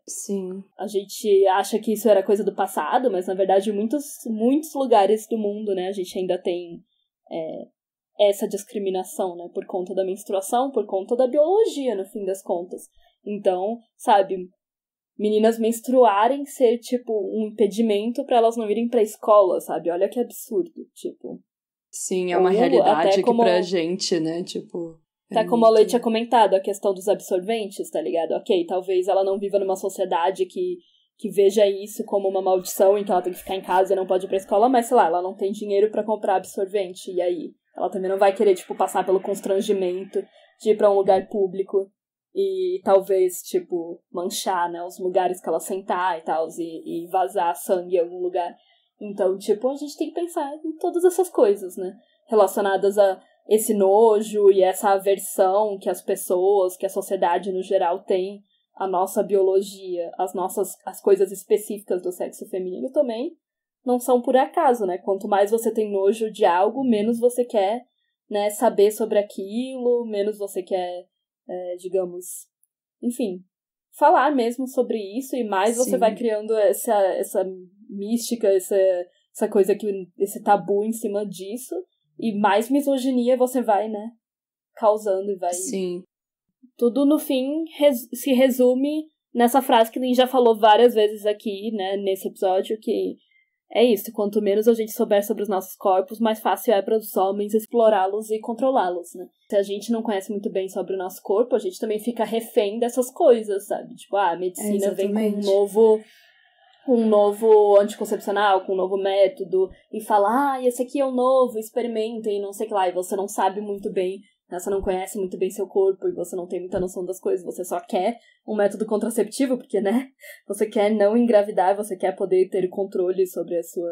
Sim. A gente acha que isso era coisa do passado, mas, na verdade, em muitos lugares do mundo, né, a gente ainda tem essa discriminação, né? Por conta da menstruação, por conta da biologia, no fim das contas. Então, sabe, meninas menstruarem ser, tipo, um impedimento pra elas não irem pra escola, sabe? Olha que absurdo, tipo. Sim, é uma Ou realidade até que como- pra gente, né, tipo... Até como a Lei tinha comentado, a questão dos absorventes, tá ligado? Ok, talvez ela não viva numa sociedade que veja isso como uma maldição, então ela tem que ficar em casa e não pode ir pra escola, mas, sei lá, ela não tem dinheiro pra comprar absorvente, e aí? Ela também não vai querer, tipo, passar pelo constrangimento de ir pra um lugar público e talvez, tipo, manchar, né, os lugares que ela sentar e tal, e vazar sangue em algum lugar. Então, tipo, a gente tem que pensar em todas essas coisas, né, relacionadas a esse nojo e essa aversão que as pessoas, que a sociedade no geral tem à nossa biologia, as coisas específicas do sexo feminino também não são por acaso, né? Quanto mais você tem nojo de algo, menos você quer, né, saber sobre aquilo, menos você quer, digamos, enfim, falar mesmo sobre isso, e mais você Sim. vai criando essa mística, essa coisa, esse tabu em cima disso, e mais misoginia você vai, né, causando e vai... Sim. Tudo, no fim, se resume nessa frase que a gente já falou várias vezes aqui, né, nesse episódio, que é isso, quanto menos a gente souber sobre os nossos corpos, mais fácil é para os homens explorá-los e controlá-los, né? Se a gente não conhece muito bem sobre o nosso corpo, a gente também fica refém dessas coisas, sabe? Tipo, a medicina vem com um novo anticoncepcional, com um novo método, e fala, esse aqui é o novo, experimentem, não sei o que lá, e você não sabe muito bem, né? Você não conhece muito bem seu corpo, e você não tem muita noção das coisas, você só quer um método contraceptivo, porque, né, você quer não engravidar, você quer poder ter controle sobre a sua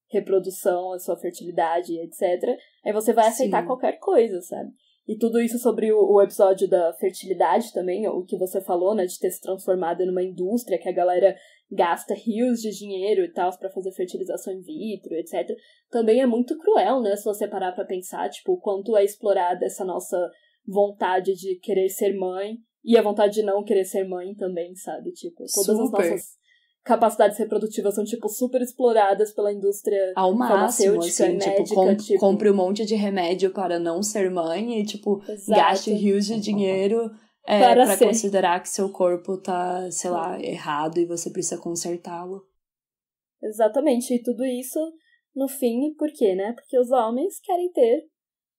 reprodução, a sua fertilidade, etc. Aí você vai aceitar Sim. qualquer coisa, sabe? E tudo isso sobre o episódio da fertilidade também, o que você falou, né, de ter se transformado numa indústria, que a galera gasta rios de dinheiro e tal pra fazer fertilização in vitro, etc. Também é muito cruel, né, se você parar pra pensar, tipo, o quanto é explorada essa nossa vontade de querer ser mãe e a vontade de não querer ser mãe também, sabe? Tipo, todas as nossas capacidades reprodutivas são, tipo, super exploradas pela indústria ao máximo, farmacêutica assim, e médica. tipo, compre um monte de remédio para não ser mãe e, tipo, Exato. gaste rios de dinheiro pra considerar que seu corpo tá, sei lá, errado e você precisa consertá-lo. Exatamente, e tudo isso, no fim, por quê, né? Porque os homens querem ter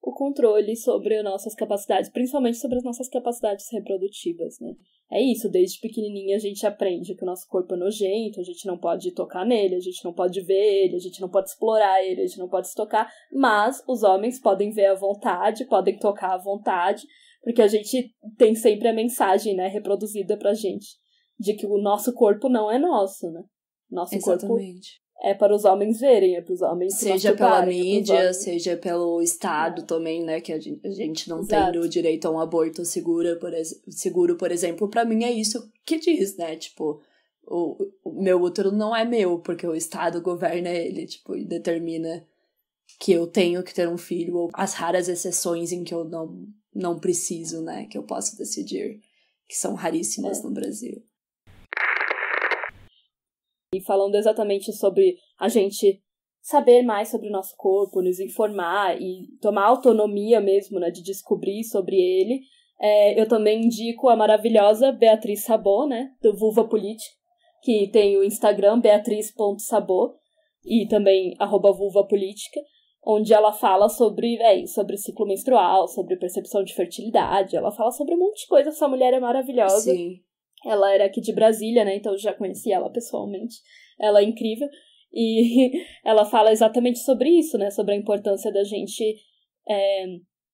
o controle sobre as nossas capacidades, principalmente sobre as nossas capacidades reprodutivas, né? É isso, desde pequenininha a gente aprende que o nosso corpo é nojento, a gente não pode tocar nele, a gente não pode ver ele, a gente não pode explorar ele, a gente não pode se tocar, mas os homens podem ver à vontade, podem tocar à vontade, porque a gente tem sempre a mensagem, né, reproduzida pra gente, de que o nosso corpo não é nosso, né? Nosso Exatamente. corpo é para os homens verem, é para os homens se seja pela masturbarem, mídia, seja pelo Estado também, né? Que a gente não tendo o direito a um aborto seguro, por exemplo, pra mim é isso que diz, né? Tipo, o meu útero não é meu, porque o Estado governa ele, tipo, e determina que eu tenho que ter um filho, ou as raras exceções em que eu não preciso, né? Que eu posso decidir, que são raríssimas no Brasil. E falando exatamente sobre a gente saber mais sobre o nosso corpo, nos informar e tomar autonomia mesmo, né, de descobrir sobre ele, eu também indico a maravilhosa Beatriz Sabot, né, do Vulva Política, que tem o Instagram beatriz.sabot e também @vulvapolítica, onde ela fala sobre ciclo menstrual, sobre percepção de fertilidade, ela fala sobre um monte de coisa. Essa mulher é maravilhosa. Sim. Ela era aqui de Brasília, né? Então eu já conheci ela pessoalmente. Ela é incrível. E ela fala exatamente sobre isso, né? Sobre a importância da gente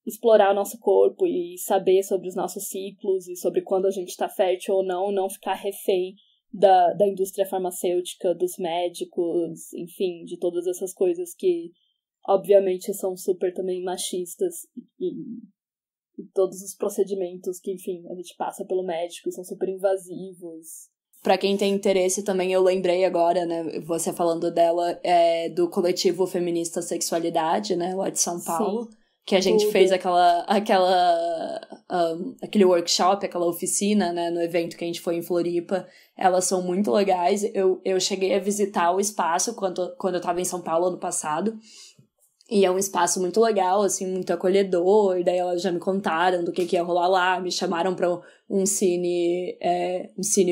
explorar o nosso corpo e saber sobre os nossos ciclos e sobre quando a gente tá fértil ou não ficar refém da indústria farmacêutica, dos médicos, enfim, de todas essas coisas que, obviamente, são super também machistas e todos os procedimentos que, enfim, a gente passa pelo médico e são super invasivos. Pra quem tem interesse também, eu lembrei agora, né, você falando dela, do coletivo feminista Sexualidade, né, lá de São Paulo, Sim, que a gente tudo. fez aquele workshop, aquela oficina, né, no evento que a gente foi em Floripa. Elas são muito legais. Eu cheguei a visitar o espaço quando eu tava em São Paulo ano passado. E é um espaço muito legal, assim, muito acolhedor. Daí elas já me contaram do que ia rolar lá. Me chamaram pra um cine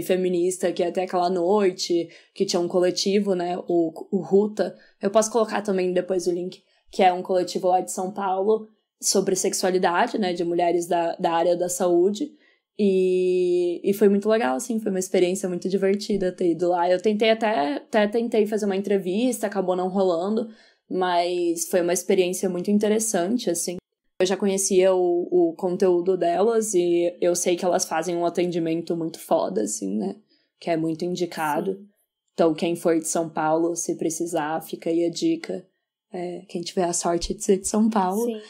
feminista que ia ter aquela noite, que tinha um coletivo, né, o Ruta. Eu posso colocar também depois o link, que é um coletivo lá de São Paulo sobre sexualidade, né, de mulheres da área da saúde. E foi muito legal, assim, foi uma experiência muito divertida ter ido lá. Eu até tentei fazer uma entrevista, acabou não rolando, mas foi uma experiência muito interessante, assim. Eu já conhecia o conteúdo delas e eu sei que elas fazem um atendimento muito foda, assim, né? Que é muito indicado. Sim. Então, quem for de São Paulo, se precisar, fica aí a dica. Quem tiver a sorte de ser de São Paulo. Sim.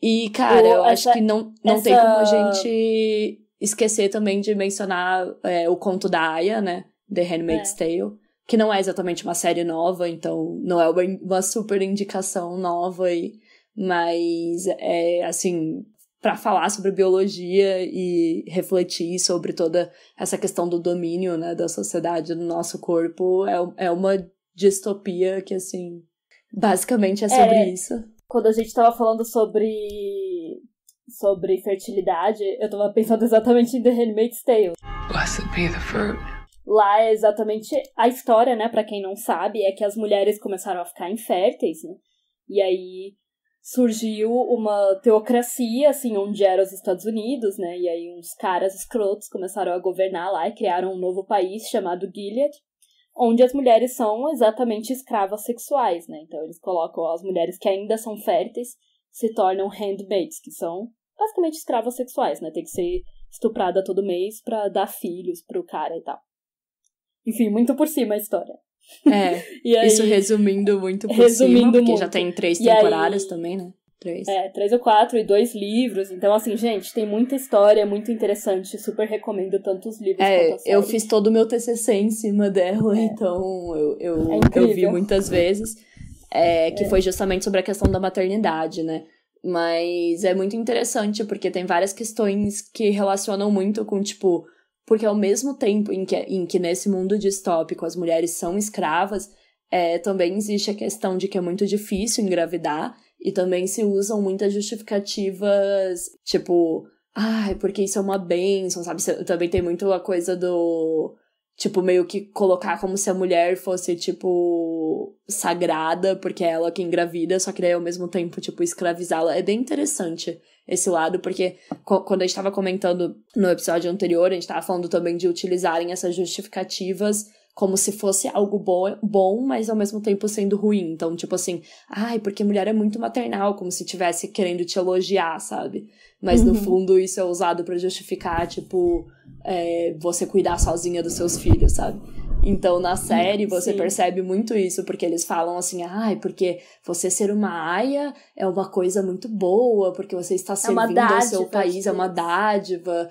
E, cara, eu acho que não tem como a gente esquecer também de mencionar o conto da Aya, né? The Handmaid's Tale. Que não é exatamente uma série nova, então não é uma super indicação nova, mas assim, para falar sobre biologia e refletir sobre toda essa questão do domínio, né, da sociedade no nosso corpo, é uma distopia que, assim, basicamente é sobre isso. Quando a gente tava falando sobre fertilidade, eu tava pensando exatamente em The Handmaid's Tale. Blessed be the fruit. Lá é exatamente a história, né, pra quem não sabe, é que as mulheres começaram a ficar inférteis, né, e aí surgiu uma teocracia, assim, onde eram os Estados Unidos, né, e aí uns caras escrotos começaram a governar lá e criaram um novo país chamado Gilead, onde as mulheres são exatamente escravas sexuais, né, então eles colocam as mulheres que ainda são férteis, se tornam handmaids, que são basicamente escravas sexuais, né, tem que ser estuprada todo mês pra dar filhos pro cara e tal. Enfim, muito por cima a história. E aí, isso resumindo muito por cima, porque já tem 3 temporadas aí, também, né? 3 ou 4 e 2 livros. Então, assim, gente, tem muita história, muito interessante. Super recomendo tanto os livros quanto a série. Eu fiz todo o meu TCC em cima dela, então eu vi muitas vezes. Que foi justamente sobre a questão da maternidade, né? Mas é muito interessante, porque tem várias questões que relacionam muito com, tipo... Porque ao mesmo tempo em que nesse mundo distópico as mulheres são escravas, também existe a questão de que é muito difícil engravidar e também se usam muitas justificativas, tipo, porque isso é uma bênção, sabe? Também tem muito a coisa do, tipo, meio que colocar como se a mulher fosse, tipo, sagrada, porque é ela que engravida, só que daí ao mesmo tempo, tipo, escravizá-la. É bem interessante esse lado, porque quando a gente tava comentando no episódio anterior, a gente tava falando também de utilizarem essas justificativas como se fosse algo bom, mas ao mesmo tempo sendo ruim. Então, tipo assim, porque mulher é muito maternal, como se estivesse querendo te elogiar, sabe? Mas no fundo isso é usado pra justificar, tipo, você cuidar sozinha dos seus filhos, sabe? Então, na série, você percebe muito isso, porque eles falam assim, porque você ser uma aia é uma coisa muito boa, porque você está servindo ao seu país, é uma dádiva,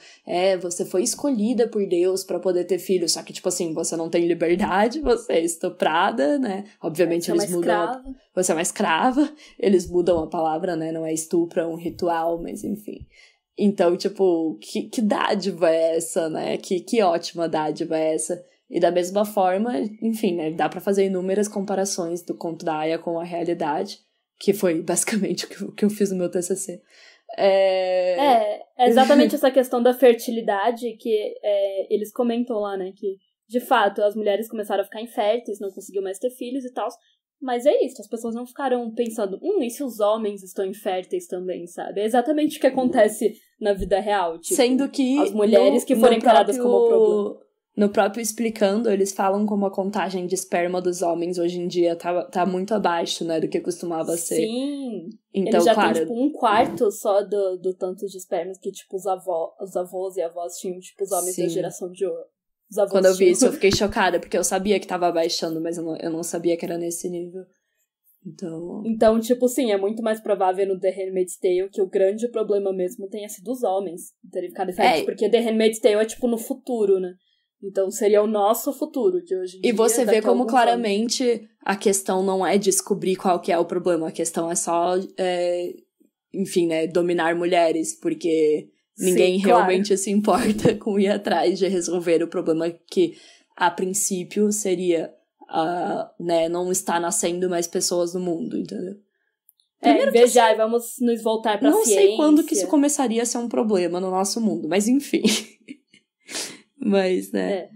você foi escolhida por Deus pra poder ter filhos, só que, tipo assim, você não tem liberdade, você é estuprada, né? Obviamente eles mudam... Você é uma escrava, eles mudam a palavra, né? Não é estupro, é um ritual, mas enfim... Então, tipo, que dádiva é essa, né? Que ótima dádiva é essa? E da mesma forma, enfim, né? Dá pra fazer inúmeras comparações do conto da Aya com a realidade, que foi basicamente o que eu fiz no meu TCC. É exatamente essa questão da fertilidade que eles comentam lá, né? Que, de fato, as mulheres começaram a ficar inférteis, não conseguiam mais ter filhos e tal. Mas é isso, as pessoas não ficaram pensando, e se os homens estão inférteis também, sabe? É exatamente o que acontece na vida real. Tipo, sendo que as mulheres que foram encaradas como problema. No próprio Explicando, eles falam como a contagem de esperma dos homens hoje em dia tá muito abaixo, né, do que costumava ser. Sim, então, eles já claro, tem, tipo, 1/4 só do tanto de espermas que, tipo, os avós e avós tinham, tipo, os homens da geração de ouro. Os avós Quando eu vi tinham. isso, eu fiquei chocada, porque eu sabia que tava baixando, mas eu não sabia que era nesse nível. Então, tipo, sim, é muito mais provável no The Handmaid's Tale que o grande problema mesmo tenha sido os homens terem ficado diferentes, porque The Handmaid's Tale é, tipo, no futuro, né? Então, seria o nosso futuro de hoje em dia. E você vê daqui a como alguns claramente anos. a questão não é descobrir qual que é o problema, a questão é só, enfim, né, dominar mulheres, porque ninguém Sim, claro. realmente se importa com ir atrás de resolver o problema que, a princípio, seria, né, não está nascendo mais pessoas no mundo, entendeu? Invejar e vamos nos voltar pra ciência. Não sei quando que isso começaria a ser um problema no nosso mundo, mas enfim. Mas, né,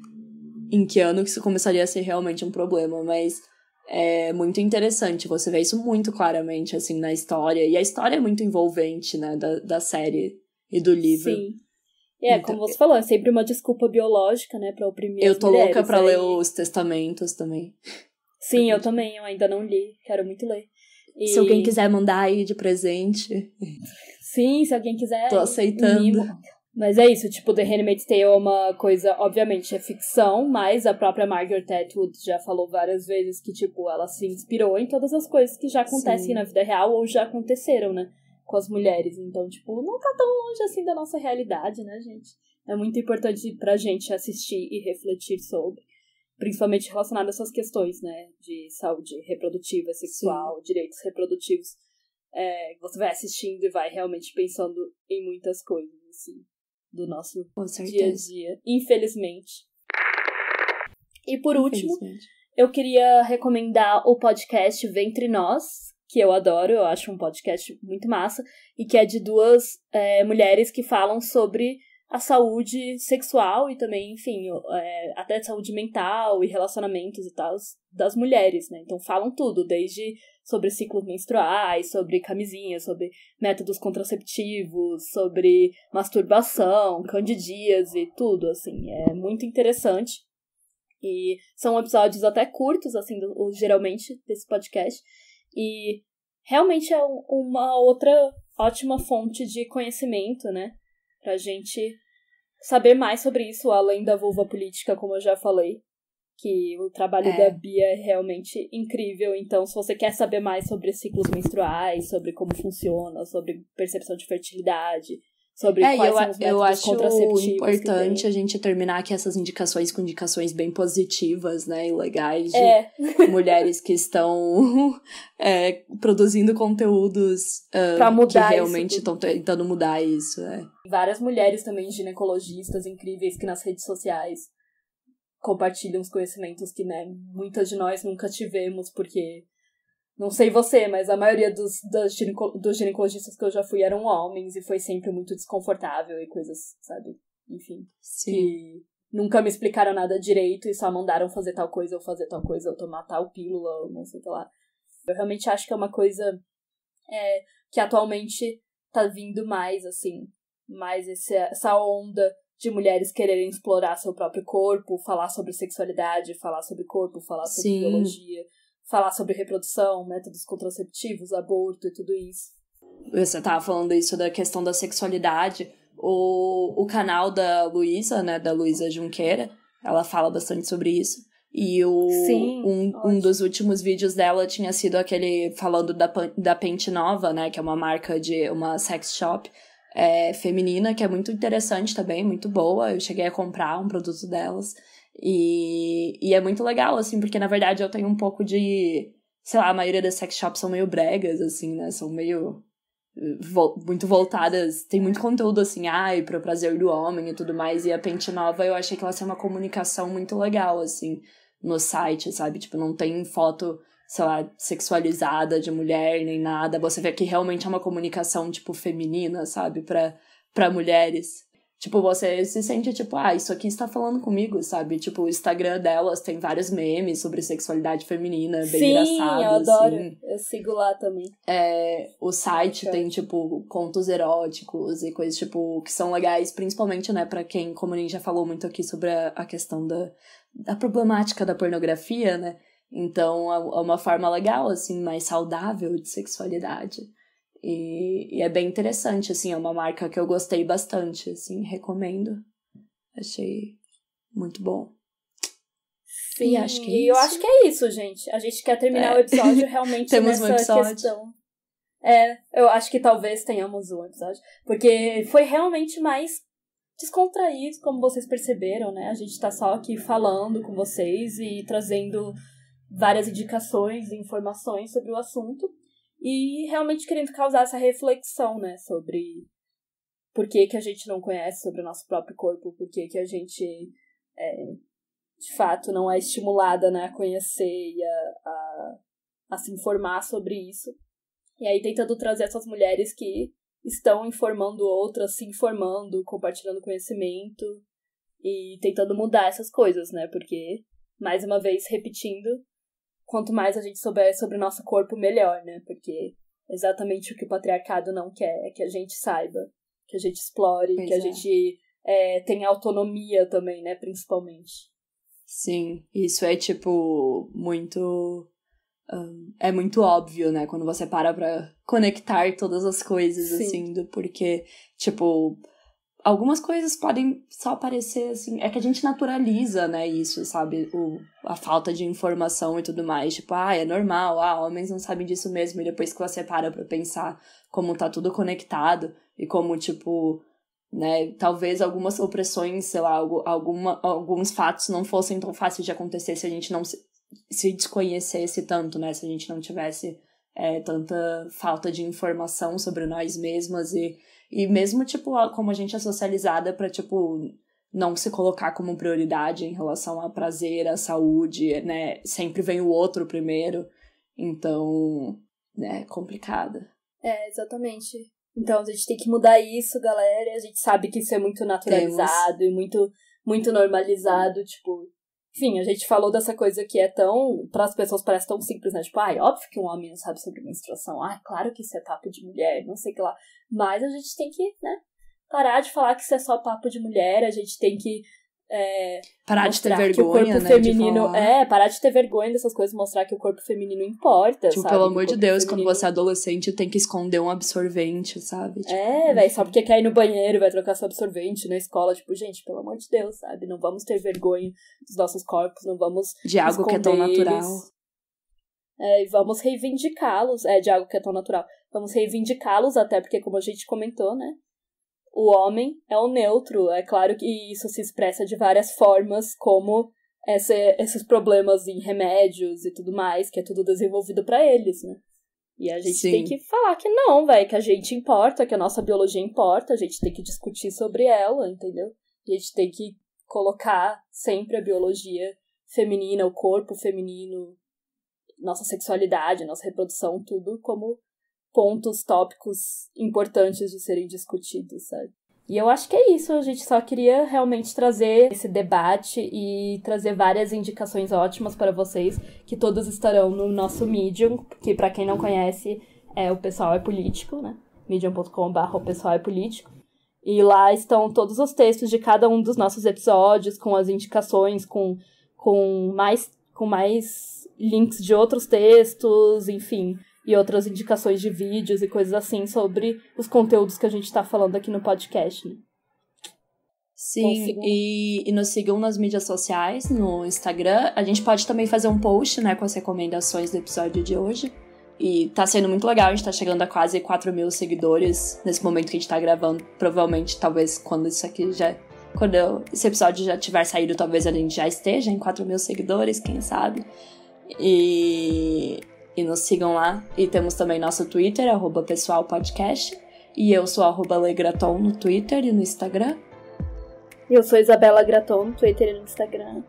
em que ano que isso começaria a ser realmente um problema, mas é muito interessante, você vê isso muito claramente, assim, na história, e a história é muito envolvente, né, da série e do livro. Sim. Então, como você falou, é sempre uma desculpa biológica, né, pra oprimir as mulheres. Eu tô louca pra ler os testamentos também. Sim, eu também, eu ainda não li, quero muito ler. Se alguém quiser mandar aí de presente. Sim, se alguém quiser. Tô aceitando. Mas é isso, tipo, The Handmaid's Tale é uma coisa, obviamente, é ficção, mas a própria Margaret Atwood já falou várias vezes que, tipo, ela se inspirou em todas as coisas que já acontecem na vida real ou já aconteceram, né, com as mulheres. Então, tipo, não tá tão longe assim da nossa realidade, né, gente? É muito importante pra gente assistir e refletir sobre, principalmente relacionado a essas questões, né, de saúde reprodutiva, sexual, direitos reprodutivos. Você vai assistindo e vai realmente pensando em muitas coisas, assim, do nosso dia a dia, infelizmente. E por último, eu queria recomendar o podcast Ventre Nós, que eu adoro, eu acho um podcast muito massa, e que é de duas mulheres que falam sobre a saúde sexual e também, enfim, até saúde mental e relacionamentos e tal das mulheres, né? Então falam tudo, desde sobre ciclos menstruais, sobre camisinha, sobre métodos contraceptivos, sobre masturbação, candidíase, tudo, assim. É muito interessante. E são episódios até curtos, assim, geralmente, desse podcast. E realmente é uma outra ótima fonte de conhecimento, né? Pra gente saber mais sobre isso, além da vulva política, como eu já falei. Que o trabalho da Bia é realmente incrível. Então, se você quer saber mais sobre ciclos menstruais, sobre como funciona, sobre percepção de fertilidade, sobre quais são os métodos contraceptivos. Eu acho importante a gente terminar aqui essas indicações com indicações bem positivas, né, e legais de mulheres que estão produzindo conteúdos pra mudar que realmente estão tentando mudar isso. Várias mulheres também ginecologistas incríveis que nas redes sociais compartilham os conhecimentos que, né, muitas de nós nunca tivemos, porque, não sei você, mas a maioria dos ginecologistas que eu já fui eram homens, e foi sempre muito desconfortável e coisas, sabe, enfim, que nunca me explicaram nada direito e só mandaram fazer tal coisa, ou tomar tal pílula, ou não sei o que lá. Eu realmente acho que é uma coisa que atualmente tá vindo mais, assim, mais essa onda de mulheres quererem explorar seu próprio corpo, falar sobre sexualidade, falar sobre corpo, falar sobre biologia, falar sobre reprodução, métodos contraceptivos, aborto e tudo isso. Você tava falando isso da questão da sexualidade. O canal da Luísa, né, da Luísa Junqueira, ela fala bastante sobre isso. E um dos últimos vídeos dela tinha sido aquele falando da Pente Nova, né, que é uma marca de uma sex shop, feminina, que é muito interessante também, muito boa. Eu cheguei a comprar um produto delas e é muito legal, assim, porque na verdade eu tenho um pouco de, sei lá, a maioria das sex shops são meio bregas, assim, né, são meio muito voltadas, tem muito conteúdo assim, pro prazer do homem e tudo mais, e a Pente Nova eu achei que ela tinha uma comunicação muito legal, assim, no site, sabe, tipo, não tem foto, sei lá, sexualizada de mulher, nem nada. Você vê que realmente é uma comunicação, tipo, feminina, sabe? Pra mulheres. Tipo, você se sente, tipo, isso aqui está falando comigo, sabe? Tipo, o Instagram delas tem vários memes sobre sexualidade feminina, bem engraçado. Sim, eu adoro. Assim. Eu sigo lá também. O site tem, tipo, contos eróticos e coisas, tipo, que são legais, principalmente, né, pra quem, como a gente já falou muito aqui sobre a questão da problemática da pornografia, né? Então, é uma forma legal, assim, mais saudável de sexualidade. E é bem interessante, assim, é uma marca que eu gostei bastante, assim, recomendo. Achei muito bom. Sim, e acho que é eu isso. acho que é isso, gente. A gente quer terminar o episódio realmente Temos nessa um episódio. questão. Eu acho que talvez tenhamos um episódio. Porque foi realmente mais descontraído, como vocês perceberam, né? A gente tá só aqui falando com vocês e trazendo várias indicações e informações sobre o assunto. E realmente querendo causar essa reflexão, né? Sobre por que a gente não conhece sobre o nosso próprio corpo, por que a gente, de fato, não é estimulada, né, a conhecer e a se informar sobre isso. E aí tentando trazer essas mulheres que estão informando outras, se informando, compartilhando conhecimento e tentando mudar essas coisas, né? Porque, mais uma vez, repetindo, quanto mais a gente souber sobre o nosso corpo, melhor, né? Porque exatamente o que o patriarcado não quer é que a gente saiba, que a gente explore, que a gente tenha autonomia também, né? Principalmente. Sim, isso é, tipo, muito... é muito óbvio, né? Quando você para pra conectar todas as coisas, Sim. assim, porque, tipo, algumas coisas podem só parecer, assim, é que a gente naturaliza, né, isso, sabe? A falta de informação e tudo mais, tipo, é normal, homens não sabem disso mesmo, e depois que você para pra pensar como tá tudo conectado, e como, tipo, né, talvez algumas opressões, sei lá, alguns fatos não fossem tão fáceis de acontecer se a gente não se desconhecesse tanto, né? Se a gente não tivesse tanta falta de informação sobre nós mesmas e mesmo, tipo, como a gente é socializada pra, tipo, não se colocar como prioridade em relação a prazer, a saúde, né? Sempre vem o outro primeiro. Então, né, complicado. Exatamente. Então a gente tem que mudar isso, galera. A gente sabe que isso é muito naturalizado e muito, muito normalizado, tipo... Enfim, a gente falou dessa coisa que é tão... Para as pessoas parece tão simples, né? Tipo, óbvio que um homem não sabe sobre menstruação. Claro que isso é papo de mulher, não sei o que lá. Mas a gente tem que, né? Parar de falar que isso é só papo de mulher. A gente tem que... parar de ter vergonha, que o corpo né? feminino... parar de ter vergonha dessas coisas. Mostrar que o corpo feminino importa, tipo, sabe? pelo amor de Deus, feminino... quando você é adolescente, tem que esconder um absorvente, sabe? Tipo, velho, só porque quer ir no banheiro, vai trocar seu absorvente na escola. Tipo, gente, pelo amor de Deus, sabe? Não vamos ter vergonha dos nossos corpos, não vamos de algo que é tão natural. E vamos reivindicá-los. De algo que é tão natural. Vamos reivindicá-los até porque, como a gente comentou, né? O homem é o neutro. É claro que isso se expressa de várias formas, como esses problemas em remédios e tudo mais, que é tudo desenvolvido pra eles, né? E a gente tem que falar que não, velho, que a gente importa, que a nossa biologia importa, a gente tem que discutir sobre ela, entendeu? A gente tem que colocar sempre a biologia feminina, o corpo feminino, nossa sexualidade, nossa reprodução, tudo como pontos, tópicos importantes de serem discutidos, sabe? E eu acho que é isso, a gente só queria realmente trazer esse debate e trazer várias indicações ótimas para vocês, que todas estarão no nosso Medium, que para quem não conhece, o Pessoal é Político, né? medium.com/o Pessoal é Político. E lá estão todos os textos de cada um dos nossos episódios, com as indicações, com mais links de outros textos, enfim... e outras indicações de vídeos e coisas assim sobre os conteúdos que a gente tá falando aqui no podcast, né? Sim, e nos sigam nas mídias sociais, no Instagram. A gente pode também fazer um post, né, com as recomendações do episódio de hoje. E tá sendo muito legal, a gente tá chegando a quase 4.000 seguidores nesse momento que a gente tá gravando. Provavelmente, talvez, quando esse episódio já tiver saído, talvez a gente já esteja em 4.000 seguidores, quem sabe. E nos sigam lá. E temos também nosso Twitter, @pessoalpodcast. E eu sou @legraton no Twitter e no Instagram. E eu sou Isabela Graton no Twitter e no Instagram.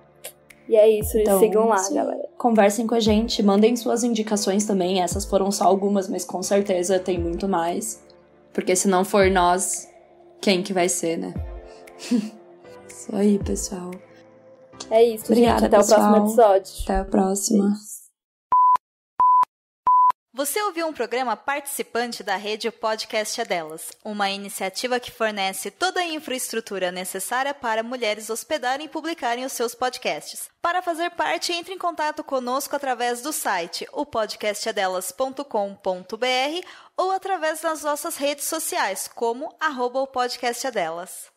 E é isso, então, sigam lá, galera. Conversem com a gente, mandem suas indicações também. Essas foram só algumas, mas com certeza tem muito mais. Porque se não for nós, quem que vai ser, né? Isso aí, pessoal. É isso, obrigada, gente. Até pessoal. O próximo episódio. Até a próxima. Você ouviu um programa participante da rede Podcast é Delas, uma iniciativa que fornece toda a infraestrutura necessária para mulheres hospedarem e publicarem os seus podcasts. Para fazer parte, entre em contato conosco através do site opodcastadelas.com.br ou através das nossas redes sociais, como @opodcastadelas.